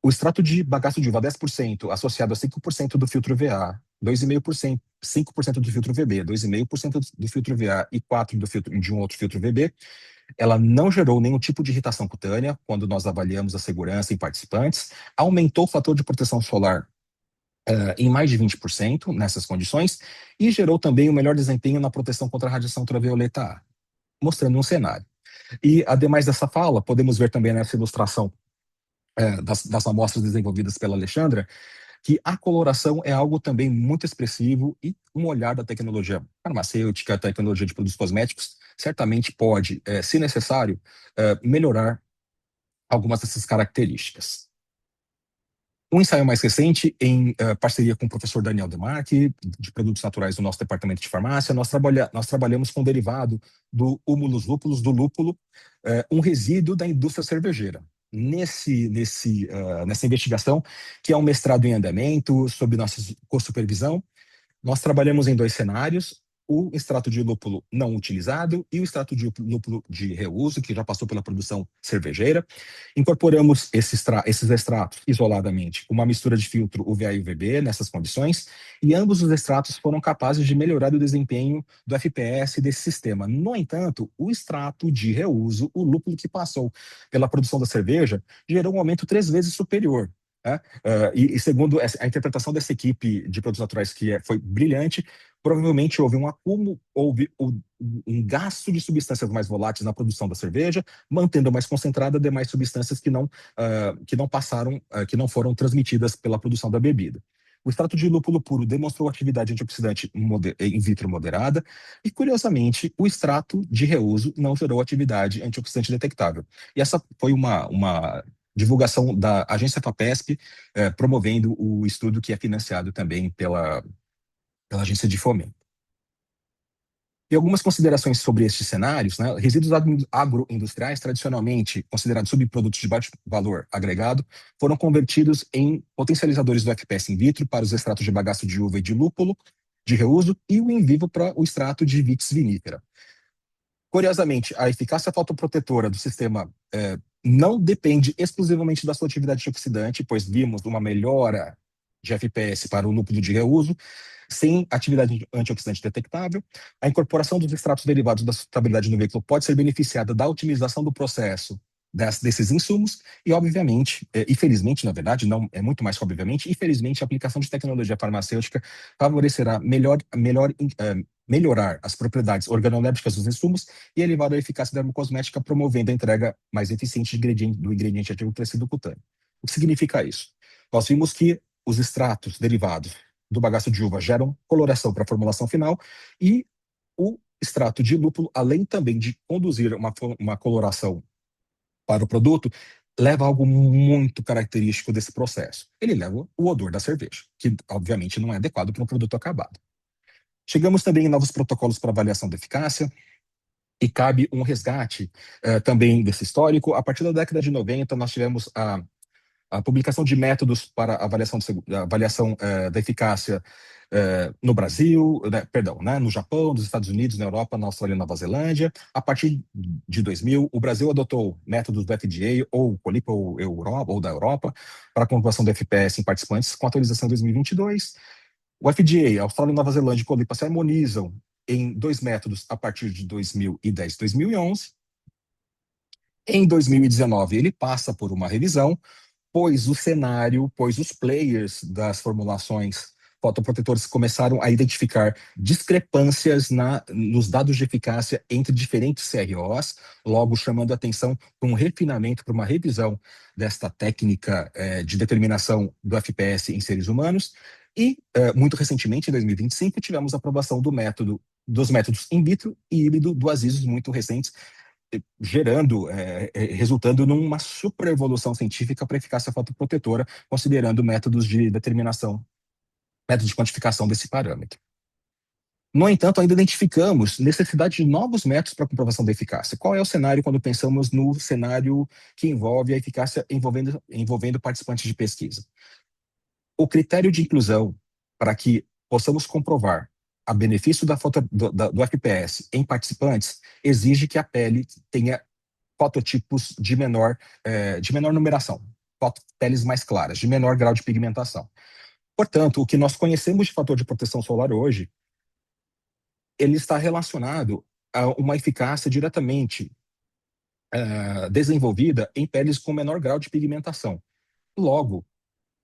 O extrato de bagaço de uva 10% associado a 5% do filtro VA, 2,5%, 5% do filtro VB, 2,5% do filtro VA e 4% de um outro filtro VB, ela não gerou nenhum tipo de irritação cutânea quando nós avaliamos a segurança em participantes, aumentou o fator de proteção solar em mais de 20% nessas condições e gerou também o melhor desempenho na proteção contra a radiação ultravioleta A, mostrando um cenário. E, ademais dessa fala, podemos ver também nessa ilustração das amostras desenvolvidas pela Alexandra, que a coloração é algo também muito expressivo e um olhar da tecnologia farmacêutica, tecnologia de produtos cosméticos, certamente pode, se necessário, melhorar algumas dessas características. Um ensaio mais recente, em parceria com o professor Daniel Demarque, de produtos naturais do nosso departamento de farmácia, nós trabalhamos com o derivado do Humulus lupulus, do lúpulo, um resíduo da indústria cervejeira. Nessa investigação, que é um mestrado em andamento, sob nossa co-supervisão, nós trabalhamos em dois cenários: o extrato de lúpulo não utilizado e o extrato de lúpulo de reuso, que já passou pela produção cervejeira. Incorporamos esses extratos isoladamente, com uma mistura de filtro UVA e UVB nessas condições, e ambos os extratos foram capazes de melhorar o desempenho do FPS desse sistema. No entanto, o extrato de reuso, o lúpulo que passou pela produção da cerveja, gerou um aumento 3 vezes superior, né? E segundo a interpretação dessa equipe de produtos naturais, que foi brilhante, provavelmente houve um acúmulo, um gasto de substâncias mais voláteis na produção da cerveja, mantendo mais concentrada demais substâncias que não passaram, que não foram transmitidas pela produção da bebida. O extrato de lúpulo puro demonstrou atividade antioxidante in vitro moderada e, curiosamente, o extrato de reuso não gerou atividade antioxidante detectável. E essa foi uma divulgação da agência FAPESP, promovendo o estudo, que é financiado também pela agência de fomento. E algumas considerações sobre estes cenários, né? Resíduos agroindustriais, tradicionalmente considerados subprodutos de baixo valor agregado, foram convertidos em potencializadores do FPS in vitro para os extratos de bagaço de uva e de lúpulo, de reuso, e o in vivo para o extrato de Vitis vinifera. Curiosamente, a eficácia fotoprotetora do sistema não depende exclusivamente da sua atividade antioxidante, pois vimos uma melhora de FPS para o lúpulo de reuso, sem atividade antioxidante detectável. A incorporação dos extratos derivados da sustentabilidade no veículo pode ser beneficiada da otimização do processo desses insumos e, obviamente, e felizmente, na verdade, não é muito mais que obviamente, e felizmente a aplicação de tecnologia farmacêutica favorecerá melhorar as propriedades organolépticas dos insumos e elevar a eficácia dermocosmética, promovendo a entrega mais eficiente do ingrediente ativo do tecido cutâneo. O que significa isso? Nós vimos que os extratos derivados do bagaço de uva geram coloração para a formulação final, e o extrato de lúpulo, além também de conduzir uma coloração para o produto, leva algo muito característico desse processo. Ele leva o odor da cerveja, que obviamente não é adequado para um produto acabado. Chegamos também em novos protocolos para avaliação da eficácia, e cabe um resgate também desse histórico. A partir da década de 90, nós tivemos a publicação de métodos para avaliação da eficácia no Brasil, né, no Japão, nos Estados Unidos, na Europa, na Austrália e na Nova Zelândia. A partir de 2000, o Brasil adotou métodos do FDA, ou COLIPA, ou da Europa, para a comprovação do FPS em participantes, com atualização em 2022. O FDA, a Austrália e Nova Zelândia e COLIPA se harmonizam em 2 métodos a partir de 2010 e 2011. Em 2019, ele passa por uma revisão, pois os players das formulações fotoprotetores começaram a identificar discrepâncias nos dados de eficácia entre diferentes CROs, logo chamando a atenção para um refinamento, para uma revisão desta técnica de determinação do FPS em seres humanos. E, muito recentemente, em 2025, tivemos a aprovação dos métodos in vitro e híbrido do Azizus, muito recentes, resultando numa superevolução científica para eficácia fotoprotetora, considerando métodos de determinação, métodos de quantificação desse parâmetro. No entanto, ainda identificamos necessidade de novos métodos para comprovação da eficácia. Qual é o cenário quando pensamos no cenário que envolve a eficácia envolvendo participantes de pesquisa? O critério de inclusão para que possamos comprovar a benefício do FPS em participantes exige que a pele tenha fototipos de menor numeração, peles mais claras, de menor grau de pigmentação. Portanto, o que nós conhecemos de fator de proteção solar hoje, ele está relacionado a uma eficácia diretamente desenvolvida em peles com menor grau de pigmentação. Logo,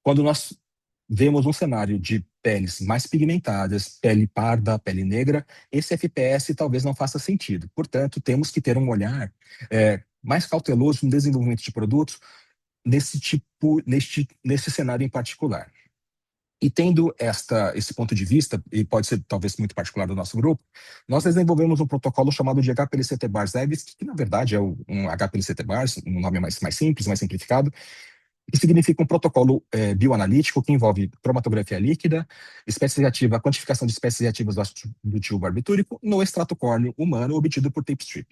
quando nós vemos um cenário de peles mais pigmentadas, pele parda, pele negra, esse FPS talvez não faça sentido. Portanto, temos que ter um olhar mais cauteloso no desenvolvimento de produtos nesse cenário em particular. E tendo esse ponto de vista, e pode ser talvez muito particular do nosso grupo, nós desenvolvemos um protocolo chamado de HPLC-TBARS-EVIS, que na verdade é um HPLC-TBARS, um nome mais simples, mais simplificado, que significa um protocolo bioanalítico que envolve cromatografia líquida, espécie reativa, quantificação de espécies reativas do ácido butil barbitúrico no extrato córneo humano obtido por tape strip.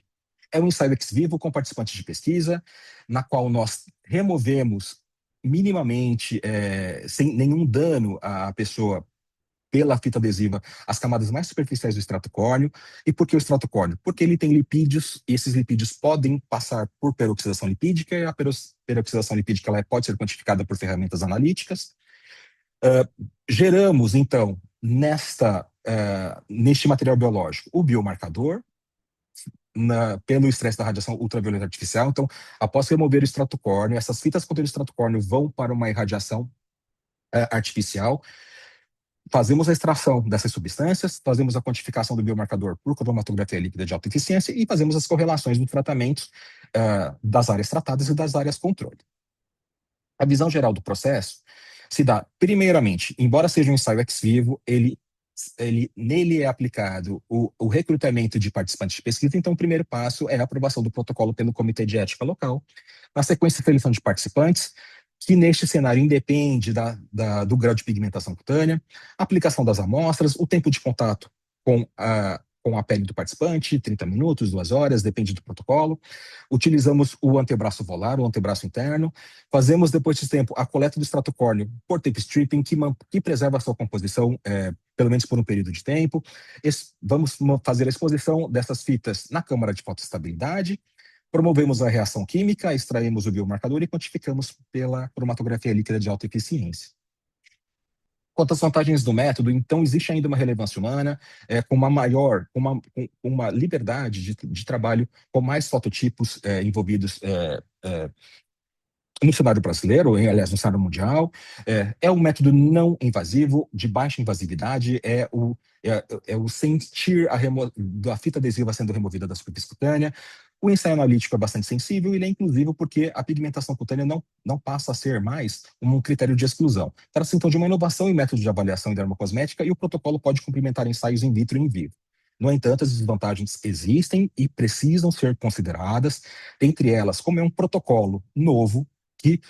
É um ensaio ex vivo com participantes de pesquisa, na qual nós removemos minimamente, sem nenhum dano à pessoa, pela fita adesiva, as camadas mais superficiais do extrato córneo. E por que o extrato córneo? Porque ele tem lipídios, e esses lipídios podem passar por peroxidação lipídica, e a peroxidação lipídica ela pode ser quantificada por ferramentas analíticas. Geramos, então, neste material biológico, o biomarcador, pelo estresse da radiação ultravioleta artificial. Então, após remover o extrato córneo, essas fitas contendo extrato córneo vão para uma irradiação artificial. Fazemos a extração dessas substâncias, fazemos a quantificação do biomarcador por cromatografia líquida de alta eficiência e fazemos as correlações dos tratamentos das áreas tratadas e das áreas controle. A visão geral do processo se dá, primeiramente, embora seja um ensaio ex vivo, nele é aplicado o recrutamento de participantes de pesquisa. Então, o primeiro passo é a aprovação do protocolo pelo Comitê de Ética local. Na sequência, a seleção de participantes, que neste cenário independe do grau de pigmentação cutânea, aplicação das amostras, o tempo de contato com a pele do participante, 30 minutos, 2 horas, depende do protocolo. Utilizamos o antebraço volar, o antebraço interno. Fazemos, depois desse tempo, a coleta do extrato córneo por tape stripping, que preserva a sua composição, pelo menos por um período de tempo. Vamos fazer a exposição dessas fitas na câmara de fotoestabilidade. Promovemos a reação química, extraímos o biomarcador e quantificamos pela cromatografia líquida de alta eficiência. Quanto às vantagens do método, então existe ainda uma relevância humana, com uma liberdade de trabalho com mais fototipos envolvidos no cenário brasileiro, aliás, no cenário mundial. É um método não invasivo, de baixa invasividade, é o sentir a fita adesiva sendo removida da superfície cutânea. O ensaio analítico é bastante sensível e ele é inclusivo porque a pigmentação cutânea não passa a ser mais um critério de exclusão. Trata-se então de uma inovação em método de avaliação em dermocosmética e o protocolo pode complementar ensaios in vitro e in vivo. No entanto, as desvantagens existem e precisam ser consideradas, entre elas, como é um protocolo novo, que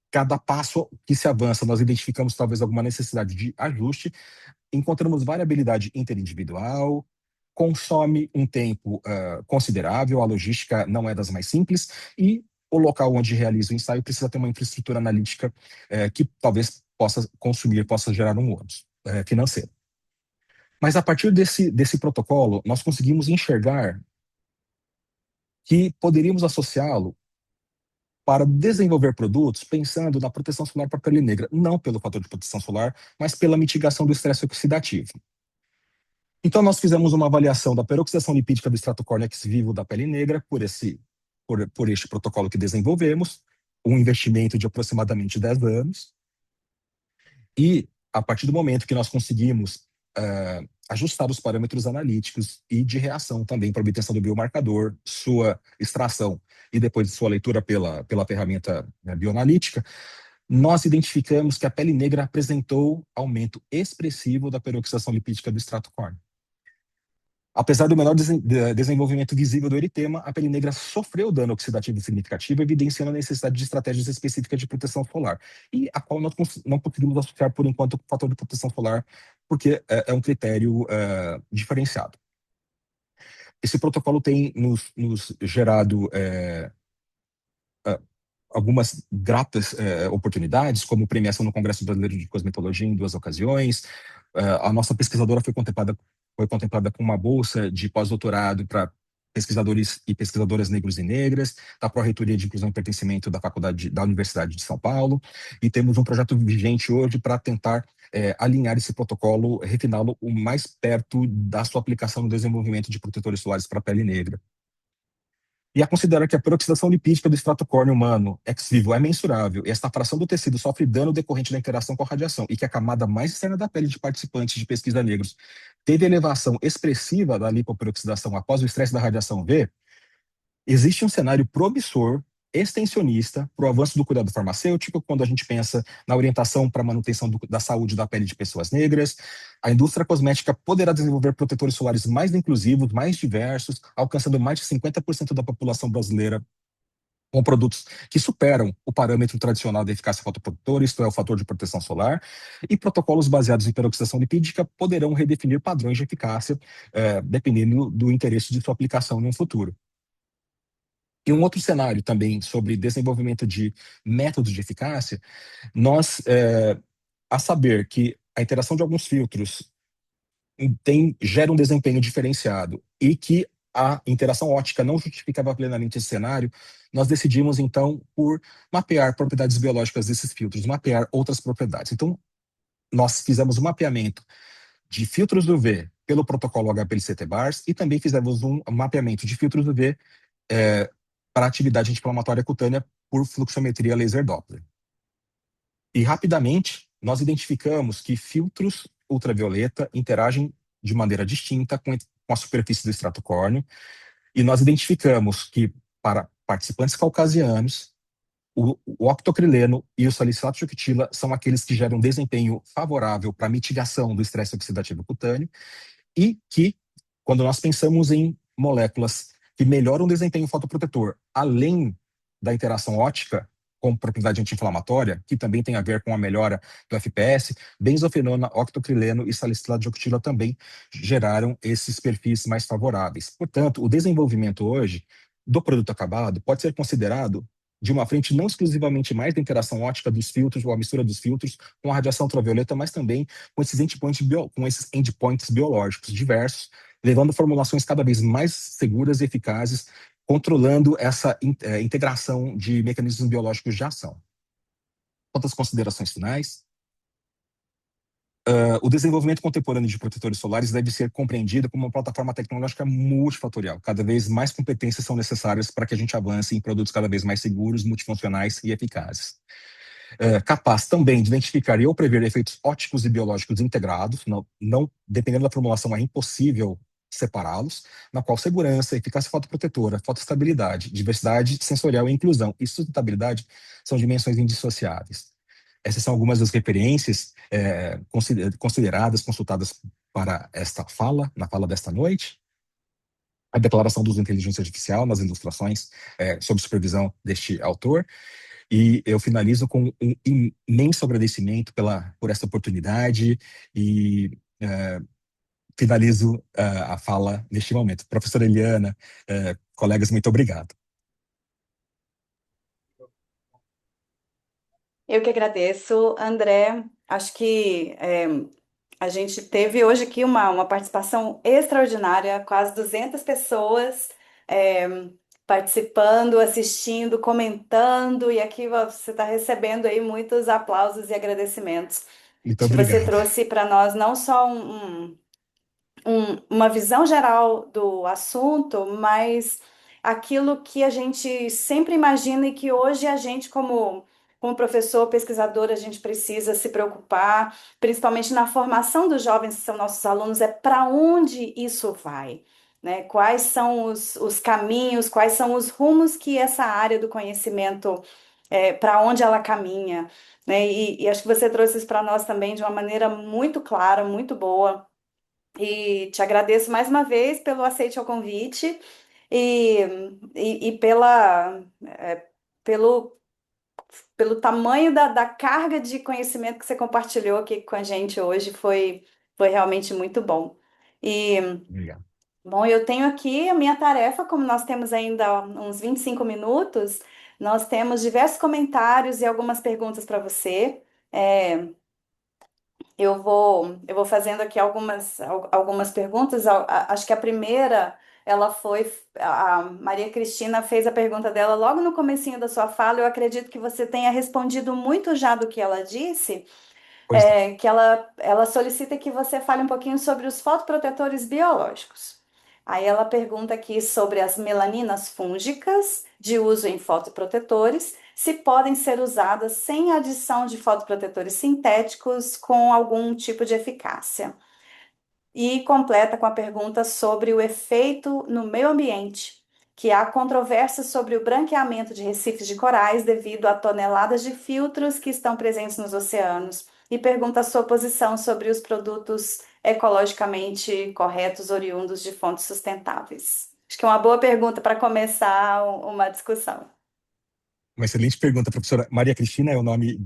cada passo que se avança, nós identificamos talvez alguma necessidade de ajuste, encontramos variabilidade interindividual, consome um tempo considerável, a logística não é das mais simples, e o local onde realiza o ensaio precisa ter uma infraestrutura analítica que talvez possa gerar um ônus financeiro. Mas a partir desse protocolo, nós conseguimos enxergar que poderíamos associá-lo para desenvolver produtos pensando na proteção solar para a pele negra, não pelo fator de proteção solar, mas pela mitigação do estresse oxidativo. Então, nós fizemos uma avaliação da peroxidação lipídica do extrato córneo ex vivo da pele negra por este protocolo que desenvolvemos, um investimento de aproximadamente 10 anos, e a partir do momento que nós conseguimos ajustar os parâmetros analíticos e de reação também para obtenção do biomarcador, sua extração e depois de sua leitura pela ferramenta bioanalítica, nós identificamos que a pele negra apresentou aumento expressivo da peroxidação lipídica do extrato córneo. Apesar do menor desenvolvimento visível do eritema, a pele negra sofreu dano oxidativo significativo, evidenciando a necessidade de estratégias específicas de proteção solar, e a qual nós não conseguimos associar, por enquanto, o fator de proteção solar, porque é um critério diferenciado. Esse protocolo tem nos gerado algumas gratas oportunidades, como premiação no Congresso Brasileiro de Cosmetologia em 2 ocasiões. A nossa pesquisadora foi contemplada com uma bolsa de pós-doutorado para pesquisadores e pesquisadoras negros e negras, da Pró-Reitoria de Inclusão e Pertencimento da Universidade de São Paulo, e temos um projeto vigente hoje para tentar alinhar esse protocolo, refiná-lo o mais perto da sua aplicação no desenvolvimento de protetores solares para a pele negra. E a considerar que a peroxidação lipídica do extrato córneo humano ex vivo é mensurável e esta fração do tecido sofre dano decorrente da interação com a radiação e que a camada mais externa da pele de participantes de pesquisa negros teve elevação expressiva da lipoperoxidação após o estresse da radiação V, existe um cenário promissor, extensionista, para o avanço do cuidado farmacêutico, quando a gente pensa na orientação para a manutenção da saúde da pele de pessoas negras. A indústria cosmética poderá desenvolver protetores solares mais inclusivos, mais diversos, alcançando mais de 50% da população brasileira com produtos que superam o parâmetro tradicional de eficácia fotoprotetora, isto é, o fator de proteção solar, e protocolos baseados em peroxidação lipídica poderão redefinir padrões de eficácia, dependendo do interesse de sua aplicação no futuro. E um outro cenário também sobre desenvolvimento de métodos de eficácia, nós, a saber que a interação de alguns filtros gera um desempenho diferenciado e que a interação ótica não justificava plenamente esse cenário, nós decidimos, então, por mapear propriedades biológicas desses filtros, mapear outras propriedades. Então, nós fizemos um mapeamento de filtros UV pelo protocolo HPLC-TBARS e também fizemos um mapeamento de filtros UV para atividade anti-inflamatória cutânea por fluxometria laser Doppler. E rapidamente, nós identificamos que filtros ultravioleta interagem de maneira distinta com a superfície do extrato córneo, e nós identificamos que, para participantes caucasianos, o octocrileno e o salicilato de octila são aqueles que geram desempenho favorável para a mitigação do estresse oxidativo cutâneo, e que, quando nós pensamos em moléculas que melhoram o desempenho fotoprotetor, além da interação ótica com propriedade anti-inflamatória, que também tem a ver com a melhora do FPS, benzofenona, octocrileno e salicilato de octila também geraram esses perfis mais favoráveis. Portanto, o desenvolvimento hoje do produto acabado pode ser considerado de uma frente não exclusivamente mais da interação ótica dos filtros ou a mistura dos filtros com a radiação ultravioleta, mas também com esses endpoints biológicos diversos, levando formulações cada vez mais seguras e eficazes, controlando essa integração de mecanismos biológicos de ação. Quantas considerações finais? O desenvolvimento contemporâneo de protetores solares deve ser compreendido como uma plataforma tecnológica multifatorial. Cada vez mais competências são necessárias para que a gente avance em produtos cada vez mais seguros, multifuncionais e eficazes. Capaz também de identificar e ou prever efeitos ópticos e biológicos integrados, não dependendo da formulação, é impossível separá-los, na qual segurança, eficácia fotoprotetora, fotoestabilidade, diversidade sensorial e inclusão e sustentabilidade são dimensões indissociáveis. Essas são algumas das referências consideradas, consultadas para esta fala, na fala desta noite. A declaração do uso da inteligência artificial nas ilustrações sob supervisão deste autor. E eu finalizo com um imenso agradecimento por essa oportunidade e finalizo a fala neste momento. Professora Eliana, colegas, muito obrigado. Eu que agradeço, André. Acho que a gente teve hoje aqui uma participação extraordinária, quase 200 pessoas é, participando, assistindo, comentando, e aqui você está recebendo aí muitos aplausos e agradecimentos. Muito Acho que você obrigado. trouxe para nós não só uma visão geral do assunto, mas aquilo que a gente sempre imagina e que hoje a gente, como professor, pesquisador, a gente precisa se preocupar, principalmente na formação dos jovens que são nossos alunos, é para onde isso vai, né? Quais são os caminhos, quais são os rumos que essa área do conhecimento, para onde ela caminha, né? E acho que você trouxe isso para nós também de uma maneira muito clara, muito boa. E te agradeço mais uma vez pelo aceite ao convite e, e pelo, pelo tamanho da carga de conhecimento que você compartilhou aqui com a gente hoje. Foi realmente muito bom. E, Obrigado. bom, eu tenho aqui a minha tarefa, como nós temos ainda uns 25 minutos, nós temos diversos comentários e algumas perguntas para você. É, eu vou fazendo aqui algumas perguntas. Acho que a primeira, ela foi, a Maria Cristina fez a pergunta dela logo no comecinho da sua fala. Eu acredito que você tenha respondido muito já do que ela disse, Pois não. que ela solicita que você fale um pouquinho sobre os fotoprotetores biológicos. Aí ela pergunta aqui sobre as melaninas fúngicas de uso em fotoprotetores, se podem ser usadas sem adição de fotoprotetores sintéticos com algum tipo de eficácia. E completa com a pergunta sobre o efeito no meio ambiente, que há controvérsia sobre o branqueamento de recifes de corais devido a toneladas de filtros que estão presentes nos oceanos. E pergunta a sua posição sobre os produtos ecologicamente corretos oriundos de fontes sustentáveis. Acho que é uma boa pergunta para começar uma discussão. Uma excelente pergunta, professora. Maria Cristina é o nome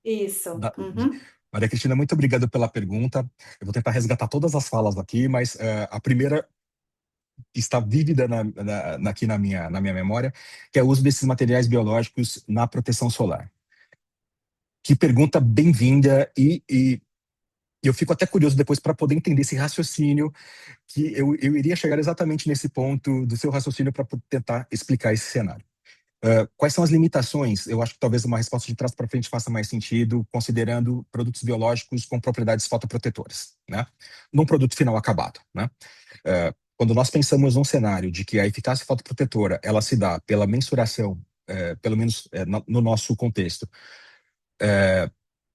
Isso. da... Uhum. Maria Cristina, muito obrigado pela pergunta. Eu vou tentar resgatar todas as falas aqui, mas a primeira que está vívida aqui na minha memória, que é o uso desses materiais biológicos na proteção solar. Que pergunta bem-vinda e eu fico até curioso depois para poder entender esse raciocínio, que eu iria chegar exatamente nesse ponto do seu raciocínio para tentar explicar esse cenário. Quais são as limitações? Eu acho que talvez uma resposta de trás para frente faça mais sentido, considerando produtos biológicos com propriedades fotoprotetoras, né? Num produto final acabado, né? Quando nós pensamos num cenário de que a eficácia fotoprotetora ela se dá pela mensuração, pelo menos no nosso contexto,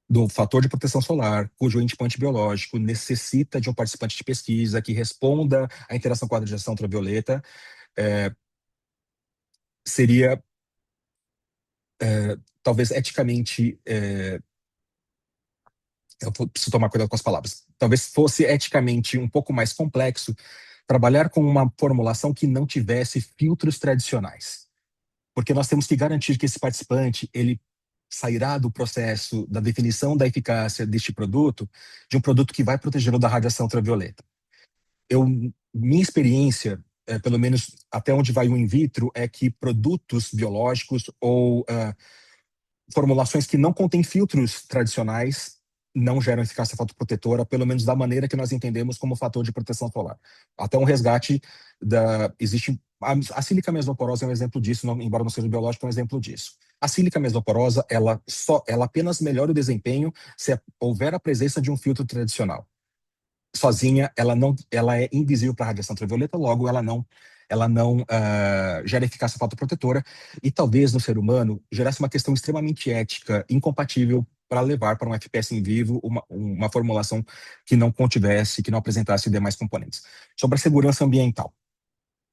do fator de proteção solar, cujo endpoint biológico necessita de um participante de pesquisa que responda à interação com a radiação ultravioleta, seria talvez eticamente, preciso tomar cuidado com as palavras, talvez fosse eticamente um pouco mais complexo trabalhar com uma formulação que não tivesse filtros tradicionais, porque nós temos que garantir que esse participante ele sairá do processo da definição da eficácia deste produto, de um produto que vai protegê-lo da radiação ultravioleta. Minha experiência, pelo menos até onde vai o in vitro, é que produtos biológicos ou formulações que não contêm filtros tradicionais não geram eficácia fotoprotetora, pelo menos da maneira que nós entendemos como fator de proteção solar. Até um resgate existe a sílica mesoporosa é um exemplo disso, embora não seja biológico, é um exemplo disso. A sílica mesoporosa, ela apenas melhora o desempenho se houver a presença de um filtro tradicional. Sozinha, ela é invisível para a radiação ultravioleta, logo ela não gera eficácia fotoprotetora e talvez no ser humano gerasse uma questão extremamente ética, incompatível para levar para um FPS em vivo uma formulação que não contivesse, que não apresentasse demais componentes. Sobre a segurança ambiental.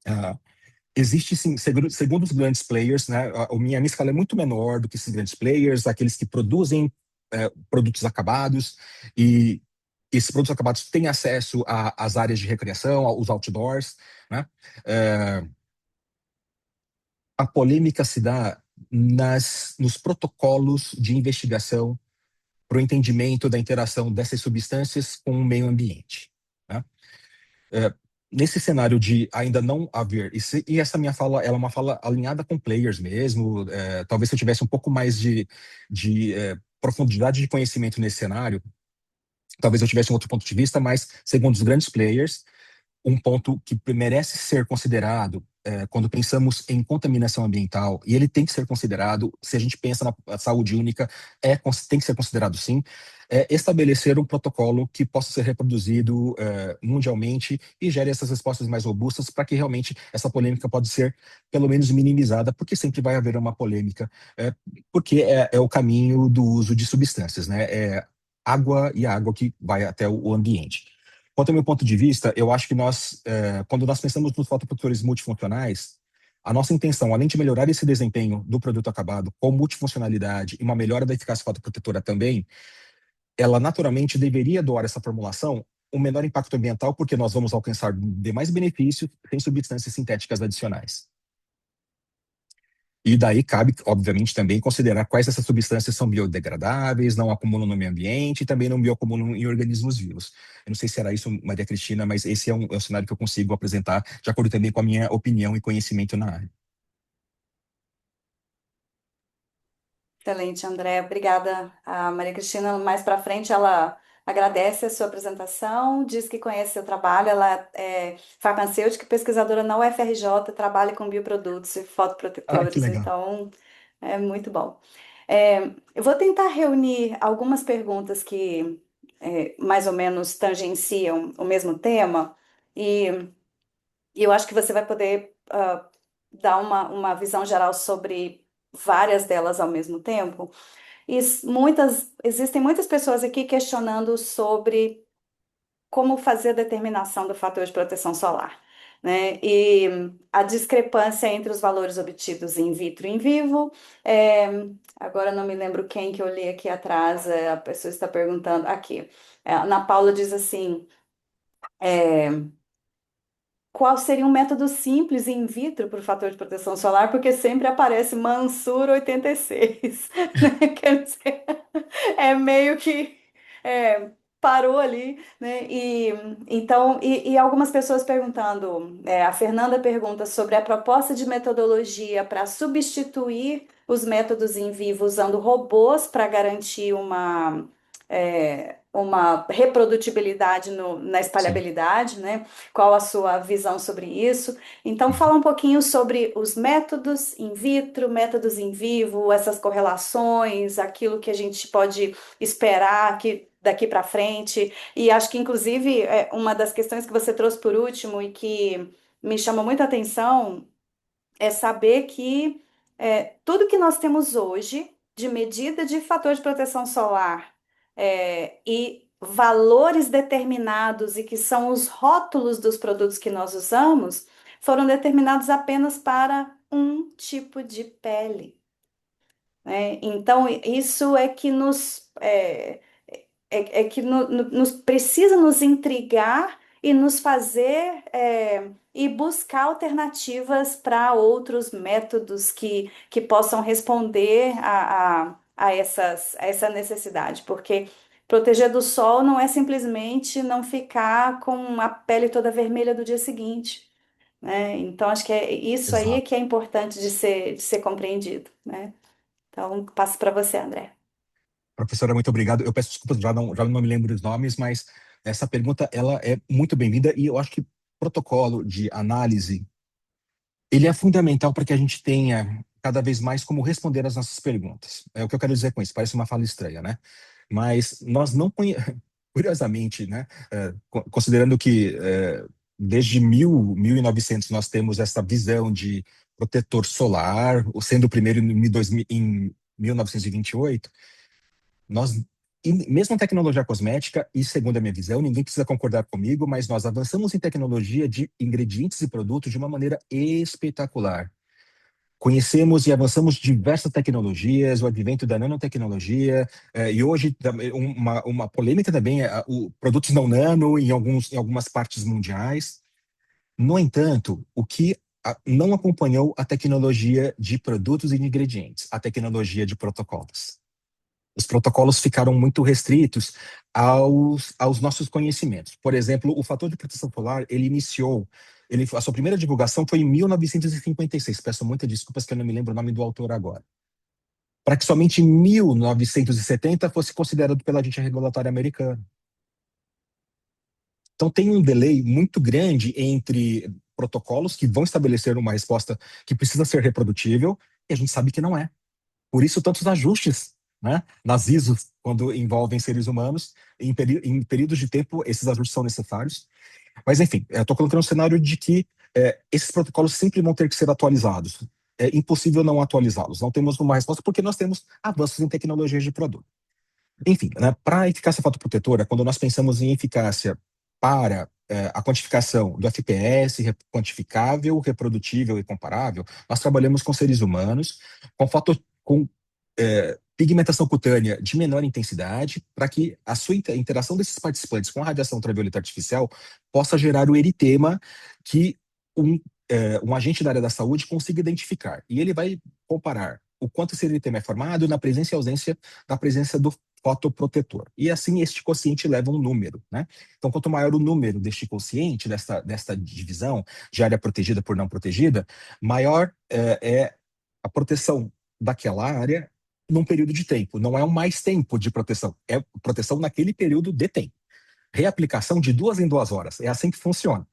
Uh, Existe sim, segundo os grandes players, né, minha escala é muito menor do que esses grandes players, aqueles que produzem produtos acabados, e esses produtos acabados têm acesso às áreas de recreação, aos outdoors, né? É, a polêmica se dá nos protocolos de investigação para o entendimento da interação dessas substâncias com o meio ambiente, né? É, nesse cenário de ainda não haver, e essa minha fala, ela é uma fala alinhada com players mesmo, talvez se eu tivesse um pouco mais de profundidade de conhecimento nesse cenário, talvez eu tivesse um outro ponto de vista, mas segundo os grandes players, um ponto que merece ser considerado quando pensamos em contaminação ambiental, e ele tem que ser considerado, se a gente pensa na saúde única, tem que ser considerado sim, estabelecer um protocolo que possa ser reproduzido mundialmente e gere essas respostas mais robustas para que realmente essa polêmica pode ser pelo menos minimizada, porque sempre vai haver uma polêmica, porque é o caminho do uso de substâncias, né? É água e água que vai até o ambiente. Quanto ao meu ponto de vista, eu acho que quando nós pensamos nos fotoprotetores multifuncionais, a nossa intenção, além de melhorar esse desempenho do produto acabado com multifuncionalidade e uma melhora da eficácia fotoprotetora também, ela naturalmente deveria doar essa formulação um menor impacto ambiental, porque nós vamos alcançar demais benefícios sem substâncias sintéticas adicionais. E daí cabe, obviamente, também considerar quais dessas substâncias são biodegradáveis, não acumulam no meio ambiente e também não bioacumulam em organismos vivos. Eu não sei se era isso, Maria Cristina, mas esse é um cenário que eu consigo apresentar, de acordo também com a minha opinião e conhecimento na área. Excelente, André. Obrigada. A Maria Cristina, mais para frente, ela agradece a sua apresentação, diz que conhece seu trabalho. Ela é farmacêutica e pesquisadora na UFRJ, trabalha com bioprodutos e Ah, que fotoprotetores, legal. então é muito bom. É, eu vou tentar reunir algumas perguntas que mais ou menos tangenciam o mesmo tema, e eu acho que você vai poder dar uma visão geral sobre várias delas ao mesmo tempo. Existem muitas pessoas aqui questionando sobre como fazer a determinação do fator de proteção solar, né? E a discrepância entre os valores obtidos in vitro e in vivo. É, agora não me lembro quem que eu li aqui atrás, a pessoa está perguntando aqui. A Ana Paula diz assim. qual seria um método simples in vitro para o fator de proteção solar, porque sempre aparece Mansur 86, né? Quer dizer, é meio que é, parou ali, né? E então, e algumas pessoas perguntando, a Fernanda pergunta sobre a proposta de metodologia para substituir os métodos em vivo usando robôs para garantir uma reprodutibilidade na Sim. espalhabilidade, né? Qual a sua visão sobre isso? Então, Uhum. fala um pouquinho sobre os métodos in vitro, métodos em vivo, essas correlações, aquilo que a gente pode esperar que daqui para frente. E acho que, inclusive, uma das questões que você trouxe por último e que me chamou muita atenção é saber que tudo que nós temos hoje de medida de fator de proteção solar e valores determinados e que são os rótulos dos produtos que nós usamos foram determinados apenas para um tipo de pele, né? Então, isso é que nos precisa nos intrigar e nos fazer e buscar alternativas para outros métodos que possam responder a essa necessidade, porque proteger do sol não é simplesmente não ficar com a pele toda vermelha do dia seguinte, né? Então, acho que é isso aí Exato. que é importante de ser compreendido, né? Então, passo para você, André. Professora, muito obrigado. Eu peço desculpas, já não me lembro os nomes, mas essa pergunta ela é muito bem-vinda e eu acho que protocolo de análise ele é fundamental para que a gente tenha cada vez mais como responder às nossas perguntas. É o que eu quero dizer com isso. Parece uma fala estranha, né? Mas nós não curiosamente, né? Considerando que desde 1900 nós temos essa visão de protetor solar, sendo o primeiro em 1928. Nós, e mesmo em tecnologia cosmética, e segundo a minha visão, ninguém precisa concordar comigo, mas nós avançamos em tecnologia de ingredientes e produtos de uma maneira espetacular. Conhecemos e avançamos diversas tecnologias, o advento da nanotecnologia, e hoje uma polêmica também é produtos não nano em algumas partes mundiais. No entanto, o que não acompanhou a tecnologia de produtos e de ingredientes, a tecnologia de protocolos. Os protocolos ficaram muito restritos aos nossos conhecimentos. Por exemplo, o fator de proteção solar, a sua primeira divulgação foi em 1956. Peço muitas desculpas que eu não me lembro o nome do autor agora. Para que somente em 1970 fosse considerado pela agência regulatória americana. Então tem um delay muito grande entre protocolos que vão estabelecer uma resposta que precisa ser reprodutível e a gente sabe que não é. Por isso, tantos ajustes, né, nas ISOs, quando envolvem seres humanos, em períodos de tempo, esses ajustes são necessários. Mas, enfim, estou colocando um cenário de que esses protocolos sempre vão ter que ser atualizados. É impossível não atualizá-los. Não temos uma resposta porque nós temos avanços em tecnologias de produto. Enfim, né, para a eficácia fotoprotetora, quando nós pensamos em eficácia para a quantificação do FPS, quantificável, reprodutível e comparável, nós trabalhamos com seres humanos, com pigmentação cutânea de menor intensidade, para que a sua interação desses participantes com a radiação ultravioleta artificial possa gerar o eritema que um agente da área da saúde consiga identificar. E ele vai comparar o quanto esse eritema é formado na presença e ausência da presença do fotoprotetor. E assim este quociente leva um número, né? Então, quanto maior o número deste quociente, desta divisão de área protegida por não protegida, maior é a proteção daquela área num período de tempo. Não é um mais tempo de proteção, é proteção naquele período de tempo. Reaplicação de 2 em 2 horas. É assim que funciona.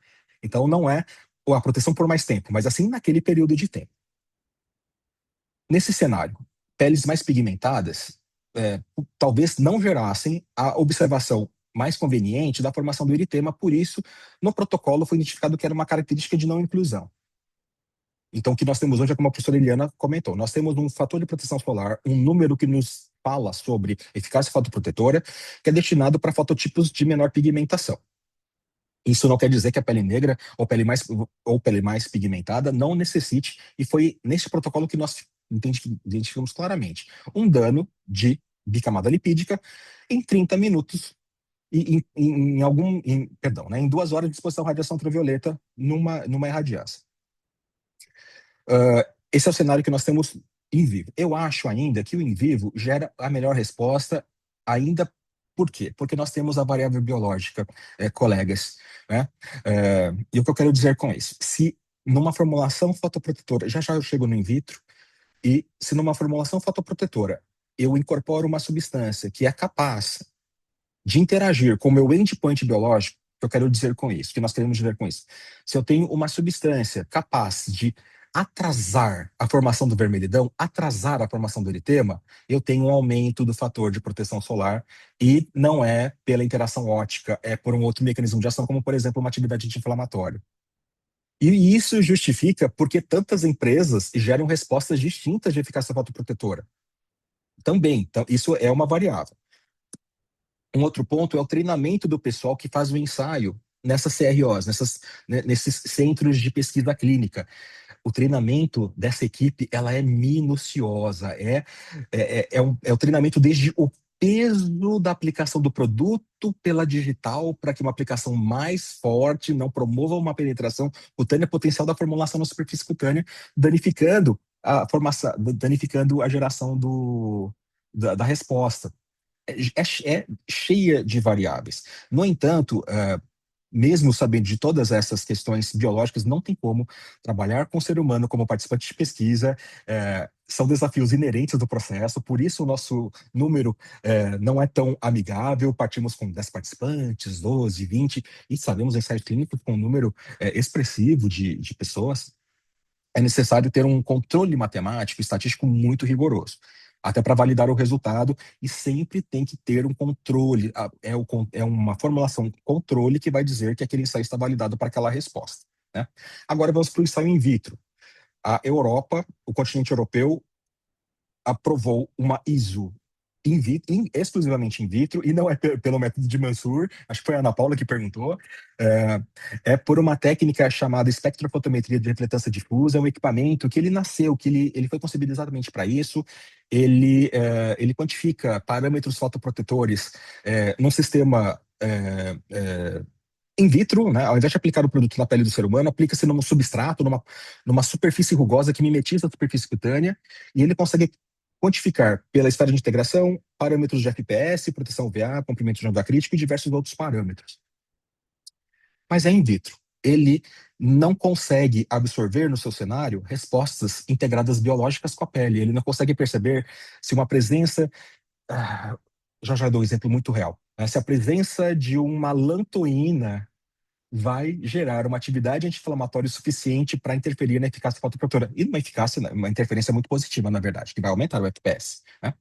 Então, não é a proteção por mais tempo, mas assim naquele período de tempo. Nesse cenário, peles mais pigmentadas talvez não gerassem a observação mais conveniente da formação do eritema, por isso, no protocolo foi identificado que era uma característica de não inclusão. Então, o que nós temos hoje é como a professora Eliana comentou, nós temos um fator de proteção solar, um número que nos fala sobre eficácia fotoprotetora, que é destinado para fototipos de menor pigmentação. Isso não quer dizer que a pele negra ou pele mais pigmentada não necessite, e foi nesse protocolo que nós identificamos claramente um dano de bicamada lipídica em 30 minutos perdão, né, em 2 horas de exposição à radiação ultravioleta numa irradiância. Esse é o cenário que nós temos em vivo. Eu acho ainda que o in vivo gera a melhor resposta, ainda por quê? Porque nós temos a variável biológica, colegas, né? E o que eu quero dizer com isso? Se numa formulação fotoprotetora, já já eu chego no in vitro, e se numa formulação fotoprotetora eu incorporo uma substância que é capaz de interagir com o meu endpoint biológico, que eu quero dizer com isso, que nós queremos dizer com isso. Se eu tenho uma substância capaz de atrasar a formação do vermelhidão, atrasar a formação do eritema, eu tenho um aumento do fator de proteção solar e não é pela interação óptica, é por um outro mecanismo de ação, como, por exemplo, uma atividade anti-inflamatória. E isso justifica porque tantas empresas geram respostas distintas de eficácia fotoprotetora. Também, então, isso é uma variável. Um outro ponto é o treinamento do pessoal que faz o ensaio nessas CROs, nesses centros de pesquisa clínica. O treinamento dessa equipe, ela é minuciosa, é o treinamento desde o peso da aplicação do produto pela digital para que uma aplicação mais forte não promova uma penetração cutânea potencial da formulação na superfície cutânea, danificando a formação, danificando a geração da resposta. É cheia de variáveis. No entanto, mesmo sabendo de todas essas questões biológicas, não tem como trabalhar com o ser humano como participante de pesquisa. São desafios inerentes do processo, por isso o nosso número não é tão amigável. Partimos com 10 participantes, 12, 20, e sabemos ensaio clínico com um número expressivo de pessoas. É necessário ter um controle matemático, estatístico muito rigoroso, até para validar o resultado, e sempre tem que ter um controle, é uma formulação controle que vai dizer que aquele ensaio está validado para aquela resposta, né? Agora vamos para o ensaio in vitro. A Europa, o continente europeu, aprovou uma ISO in vitro, exclusivamente in vitro, e não é pelo método de Mansur, acho que foi a Ana Paula que perguntou, é, é por uma técnica chamada espectrofotometria de refletância difusa, é um equipamento que ele nasceu, que ele foi concebido exatamente para isso. Ele quantifica parâmetros fotoprotetores num sistema in vitro, né? Ao invés de aplicar o produto na pele do ser humano, aplica-se num substrato, numa superfície rugosa que mimetiza a superfície cutânea, e ele consegue quantificar pela esfera de integração parâmetros de FPS, proteção UVA, comprimento de onda crítica e diversos outros parâmetros. Mas é in vitro. Ele não consegue absorver no seu cenário respostas integradas biológicas com a pele. Ele não consegue perceber se uma presença. ah, já dou um exemplo muito real, né? Se a presença de uma lantoína vai gerar uma atividade anti-inflamatória suficiente para interferir na eficácia fotoprotetora. E uma eficácia, uma interferência muito positiva, na verdade, que vai aumentar o FPS, né?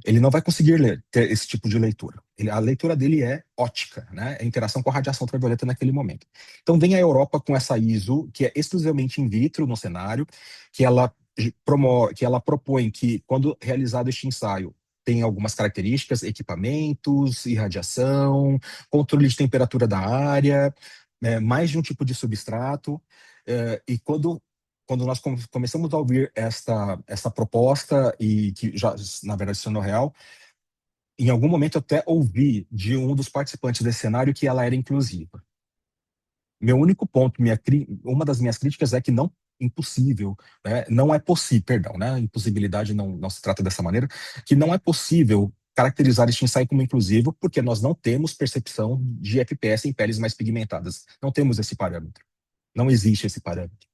Ele não vai conseguir ter esse tipo de leitura. A leitura dele é ótica, né? É interação com a radiação ultravioleta naquele momento. Então vem a Europa com essa ISO, que é exclusivamente in vitro no cenário, que ela que ela propõe que, quando realizado este ensaio, tem algumas características, equipamentos, irradiação, controle de temperatura da área, mais de um tipo de substrato. E quando nós começamos a ouvir essa proposta, e que já, na verdade, se tornou real, em algum momento eu até ouvi de um dos participantes desse cenário que ela era inclusiva. Meu único ponto, uma das minhas críticas é que não impossível, né, não é possível, perdão, né, impossibilidade não se trata dessa maneira, que não é possível caracterizar este ensaio como inclusivo, porque nós não temos percepção de FPS em peles mais pigmentadas. Não temos esse parâmetro. Não existe esse parâmetro.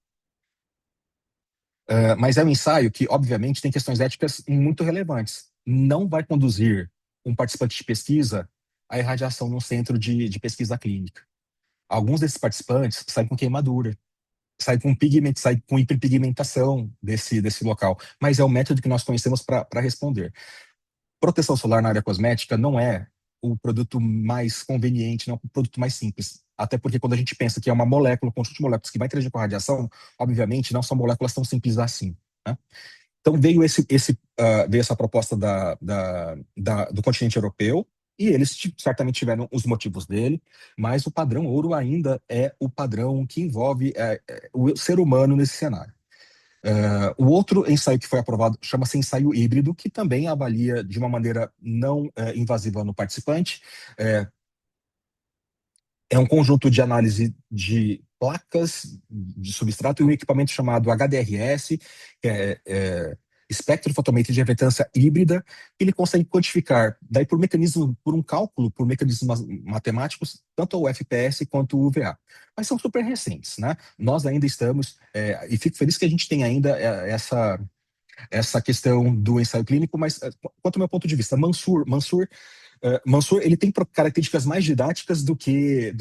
Mas é um ensaio que, obviamente, tem questões éticas muito relevantes. Não vai conduzir um participante de pesquisa à irradiação num centro de pesquisa clínica. Alguns desses participantes saem com queimadura, saem com hiperpigmentação desse local. Mas é o método que nós conhecemos para responder. Proteção solar na área cosmética não é o produto mais conveniente, não é o produto mais simples. Até porque quando a gente pensa que é uma molécula, um conjunto de moléculas que vai interagir com a radiação, obviamente não são moléculas tão simples assim, né? Então veio essa proposta do continente europeu, e eles certamente tiveram os motivos dele, mas o padrão ouro ainda é o padrão que envolve o ser humano nesse cenário. O outro ensaio que foi aprovado chama-se ensaio híbrido, que também avalia de uma maneira não invasiva no participante, é um conjunto de análise de placas de substrato e um equipamento chamado HDRS, que é espectrofotometria de refletância híbrida, que ele consegue quantificar, daí por mecanismo, por um cálculo, por mecanismos matemáticos, tanto o FPS quanto o UVA. Mas são super recentes, né? Nós ainda estamos, e fico feliz que a gente tem ainda essa questão do ensaio clínico, mas quanto ao meu ponto de vista, Mansur ele tem características mais didáticas do que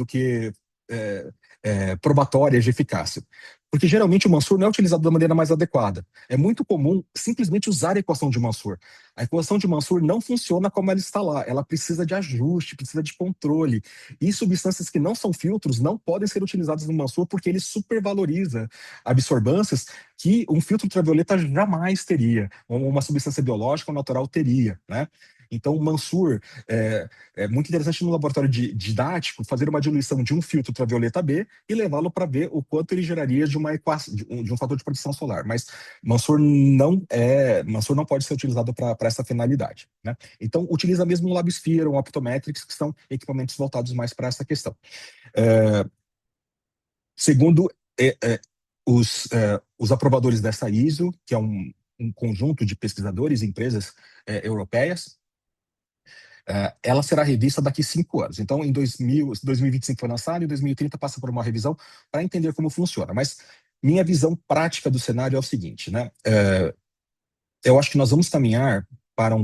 probatórias de eficácia. Porque geralmente o Mansur não é utilizado da maneira mais adequada. É muito comum simplesmente usar a equação de Mansur. A equação de Mansur não funciona como ela está lá. Ela precisa de ajuste, precisa de controle. E substâncias que não são filtros não podem ser utilizadas no Mansur porque ele supervaloriza absorbâncias que um filtro ultravioleta jamais teria, ou uma substância biológica ou natural teria, né? Então, o Mansur é muito interessante no laboratório didático fazer uma diluição de um filtro ultravioleta B e levá-lo para ver o quanto ele geraria de uma equação, de um fator de proteção solar. Mas Mansur não pode ser utilizado para essa finalidade, né? Então, utiliza mesmo o Labisphere ou o Optometrics, que são equipamentos voltados mais para essa questão. É, segundo os aprovadores dessa ISO, que é um conjunto de pesquisadores e empresas europeias, ela será revista daqui a 5 anos. Então, em 2025 foi lançado, em 2030 passa por uma revisão para entender como funciona. Mas minha visão prática do cenário é o seguinte, né? Eu acho que nós vamos caminhar para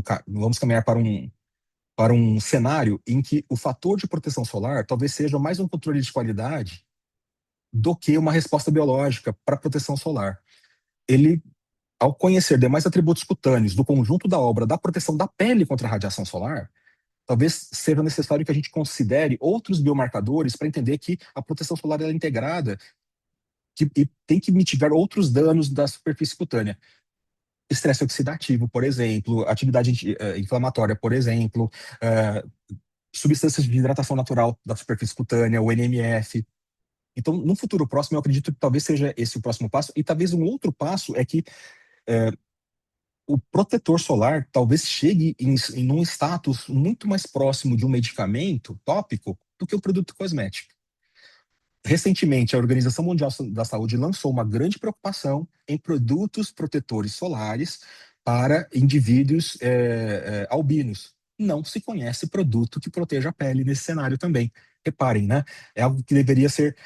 um cenário em que o fator de proteção solar talvez seja mais um controle de qualidade do que uma resposta biológica para proteção solar. Ele, ao conhecer demais atributos cutâneos do conjunto da obra da proteção da pele contra a radiação solar, talvez seja necessário que a gente considere outros biomarcadores para entender que a proteção solar é integrada e tem que mitigar outros danos da superfície cutânea. Estresse oxidativo, por exemplo, atividade inflamatória, por exemplo, substâncias de hidratação natural da superfície cutânea, o NMF. Então, no futuro próximo, eu acredito que talvez seja esse o próximo passo, e talvez um outro passo é que o protetor solar talvez chegue em um status muito mais próximo de um medicamento tópico do que o produto cosmético. Recentemente, a Organização Mundial da Saúde lançou uma grande preocupação em produtos protetores solares para indivíduos albinos. Não se conhece produto que proteja a pele nesse cenário também. Reparem, né? É algo que deveria ser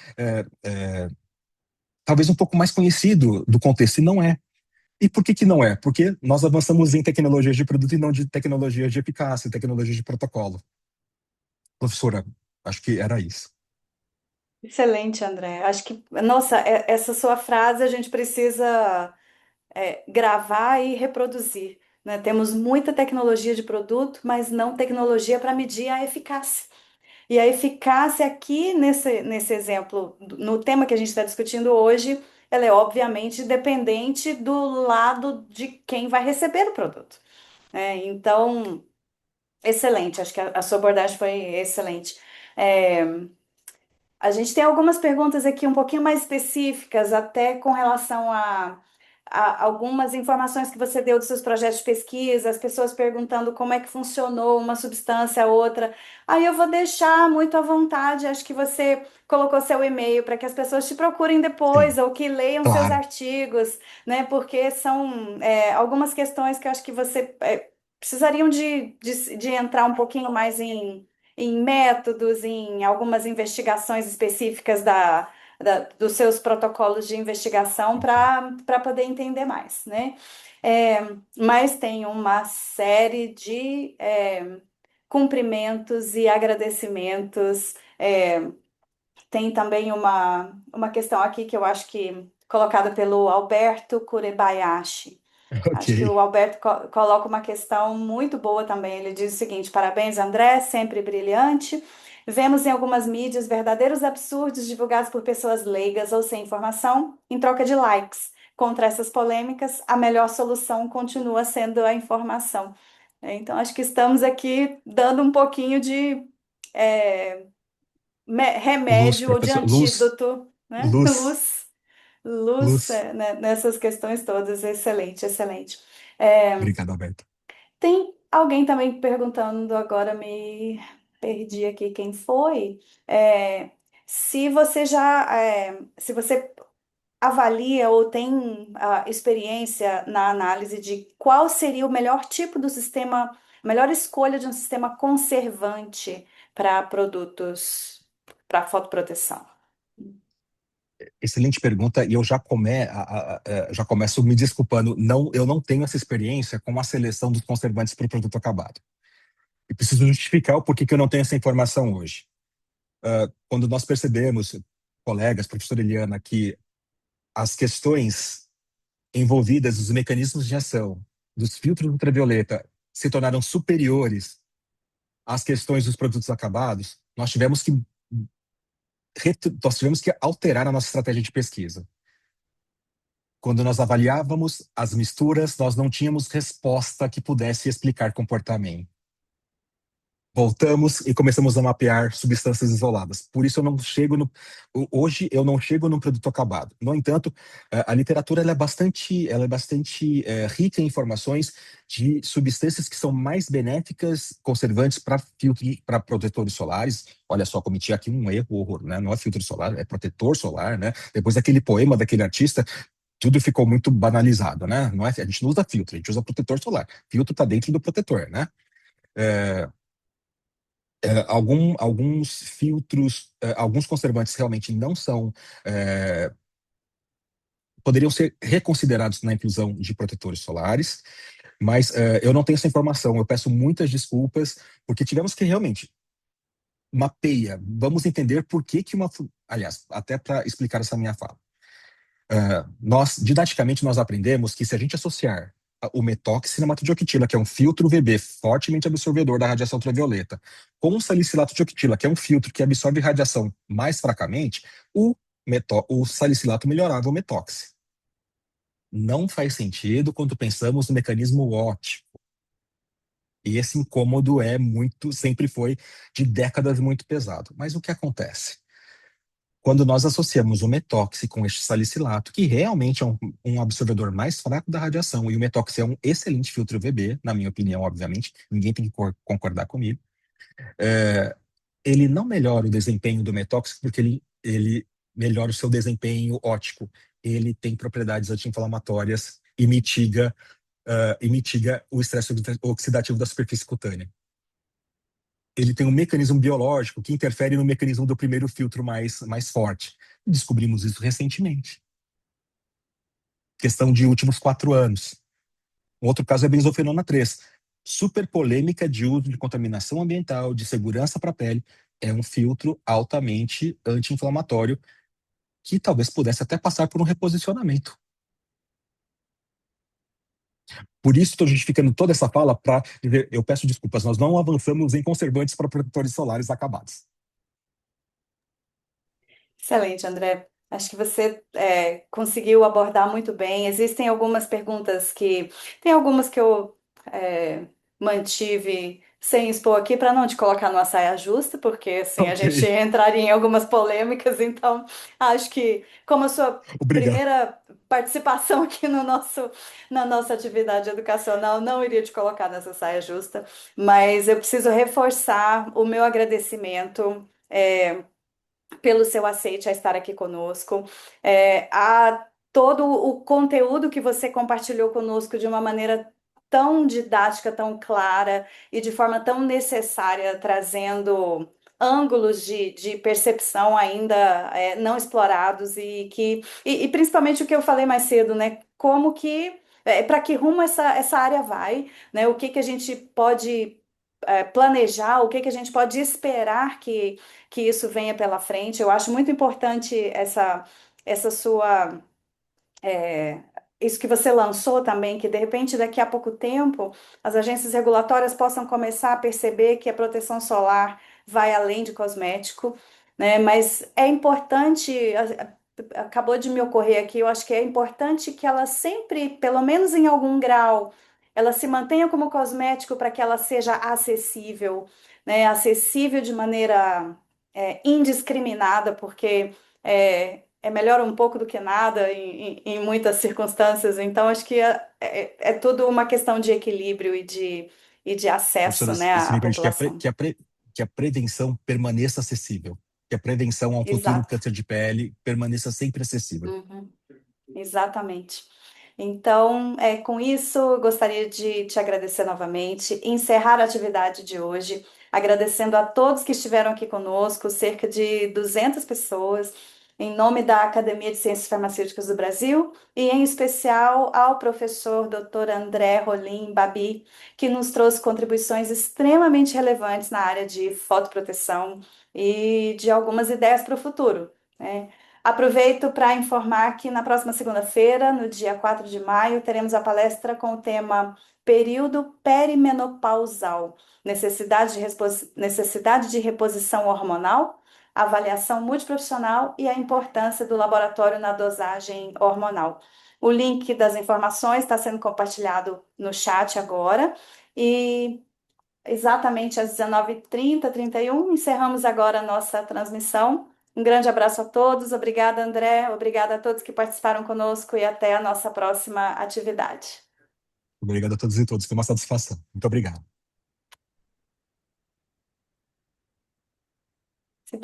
talvez um pouco mais conhecido do contexto, e não é. E por que que não é? Porque nós avançamos em tecnologias de produto e não de tecnologias de eficácia, tecnologias de protocolo. Professora, acho que era isso. Excelente, André. Acho que, nossa, essa sua frase a gente precisa gravar e reproduzir, né? Temos muita tecnologia de produto, mas não tecnologia para medir a eficácia. E a eficácia aqui, nesse exemplo, no tema que a gente está discutindo hoje, ela é obviamente dependente do lado de quem vai receber o produto, né? Então, excelente, acho que a sua abordagem foi excelente. É, a gente tem algumas perguntas aqui um pouquinho mais específicas, até com relação a algumas informações que você deu dos seus projetos de pesquisa, as pessoas perguntando como é que funcionou uma substância, outra. Aí eu vou deixar muito à vontade, acho que você colocou seu e-mail para que as pessoas te procurem depois Sim, ou que leiam seus claro. artigos, né? Porque são algumas questões que eu acho que você precisariam de entrar um pouquinho mais em métodos, em algumas investigações específicas dos seus protocolos de investigação para poder entender mais, né? É, mas tem uma série de cumprimentos e agradecimentos. Tem também uma questão aqui que eu acho que colocada pelo Alberto Kurebayashi. Acho que Ok. o Alberto coloca uma questão muito boa também. Ele diz o seguinte: parabéns, André, sempre brilhante. Vemos em algumas mídias verdadeiros absurdos divulgados por pessoas leigas ou sem informação em troca de likes. Contra essas polêmicas, a melhor solução continua sendo a informação. Então, acho que estamos aqui dando um pouquinho de é, Luz, remédio ou de professor. Luz, antídoto, né? luz, Luz, luz. né, nessas questões todas. Excelente, excelente. É, Obrigado, Alberto. tem alguém também perguntando agora, me. perdi aqui quem foi. É, se você já, se você avalia ou tem experiência na análise de qual seria o melhor tipo do sistema, a melhor escolha de um sistema conservante para produtos para fotoproteção. Excelente pergunta, e eu já começo me desculpando. Não, eu não tenho essa experiência com a seleção dos conservantes para o produto acabado. E preciso justificar o porquê que eu não tenho essa informação hoje. Quando nós percebemos, colegas, professora Eliana, que as questões envolvidas, os mecanismos de ação dos filtros ultravioleta se tornaram superiores às questões dos produtos acabados, nós tivemos que alterar a nossa estratégia de pesquisa. Quando nós avaliávamos as misturas, nós não tínhamos resposta que pudesse explicar comportamento. Voltamos e começamos a mapear substâncias isoladas. Por isso eu não chego no hoje eu não chego num produto acabado. No entanto, a literatura ela é bastante rica em informações de substâncias que são mais benéficas, conservantes para filtro, para protetores solares. Olha só, cometi aqui um erro horror, né? Não é filtro solar, é protetor solar, né? Depois daquele poema daquele artista, tudo ficou muito banalizado, né? Não é, a gente não usa filtro, a gente usa protetor solar. Filtro está dentro do protetor, né? É, alguns filtros, alguns conservantes realmente não são, é, poderiam ser reconsiderados na inclusão de protetores solares, mas eu não tenho essa informação. Eu peço muitas desculpas, porque tivemos que realmente mapeia, vamos entender por que que aliás, até para explicar essa minha fala. Didaticamente, nós aprendemos que se a gente associar o metox cinematodioxetila, que é um filtro UVB fortemente absorvedor da radiação ultravioleta, com o salicilato de octila, que é um filtro que absorve radiação mais fracamente, o salicilato melhorava o metox. Não faz sentido quando pensamos no mecanismo óptico. E esse incômodo sempre foi de décadas muito pesado. Mas o que acontece? Quando nós associamos o metox com este salicilato, que realmente é um absorvedor mais fraco da radiação, e o metox é um excelente filtro UVB, na minha opinião, obviamente, ninguém tem que concordar comigo, é, ele não melhora o desempenho do metox porque ele melhora o seu desempenho óptico. Ele tem propriedades anti-inflamatórias e mitiga o estresse oxidativo da superfície cutânea. Ele tem um mecanismo biológico que interfere no mecanismo do primeiro filtro mais forte. Descobrimos isso recentemente. Questão de últimos 4 anos. Um outro caso é a benzofenona 3. Super polêmica de uso de contaminação ambiental, de segurança para a pele. É um filtro altamente anti-inflamatório que talvez pudesse até passar por um reposicionamento. Por isso estou justificando toda essa fala para dizer, eu peço desculpas, nós não avançamos em conservantes para protetores solares acabados. Excelente, André. Acho que você conseguiu abordar muito bem. Existem algumas perguntas tem algumas que eu é, mantive sem expor aqui para não te colocar numa saia justa, porque assim a Ok, gente entraria em algumas polêmicas. Então, acho que como a sua obrigado. primeira participação aqui no na nossa atividade educacional, não iria te colocar nessa saia justa, mas eu preciso reforçar o meu agradecimento. Pelo seu aceite a estar aqui conosco, a todo o conteúdo que você compartilhou conosco de uma maneira tão didática, tão clara e de forma tão necessária, trazendo ângulos de percepção ainda não explorados e principalmente o que eu falei mais cedo, né? Como que para que rumo essa área vai, né? O que que a gente pode planejar, o que que a gente pode esperar que isso venha pela frente. Eu acho muito importante essa sua isso que você lançou também, que de repente daqui a pouco tempo as agências regulatórias possam começar a perceber que a proteção solar vai além de cosmético, né? Mas é importante, acabou de me ocorrer aqui, eu acho que é importante que ela sempre, pelo menos em algum grau, ela se mantenha como cosmético para que ela seja acessível, né? Acessível de maneira indiscriminada, porque é melhor um pouco do que nada em muitas circunstâncias. Então, acho que é tudo uma questão de equilíbrio e de acesso, Professora né, à Silvia, a gente população. que a prevenção permaneça acessível, que a prevenção ao futuro Exato. câncer de pele permaneça sempre acessível. Uhum. Exatamente. Então, com isso, eu gostaria de te agradecer novamente, encerrar a atividade de hoje, agradecendo a todos que estiveram aqui conosco, cerca de 200 pessoas, em nome da Academia de Ciências Farmacêuticas do Brasil, e em especial ao professor Dr. André Rolim Babi, que nos trouxe contribuições extremamente relevantes na área de fotoproteção e de algumas ideias para o futuro, né? Aproveito para informar que na próxima segunda-feira, no dia 4 de maio, teremos a palestra com o tema Período Perimenopausal, necessidade de reposição hormonal, avaliação multiprofissional e a importância do laboratório na dosagem hormonal. O link das informações está sendo compartilhado no chat agora e exatamente às 19h30, 31, encerramos agora a nossa transmissão. Um grande abraço a todos, obrigada, André, obrigada a todos que participaram conosco e até a nossa próxima atividade. Obrigado a todos e todas, foi uma satisfação. Muito obrigado.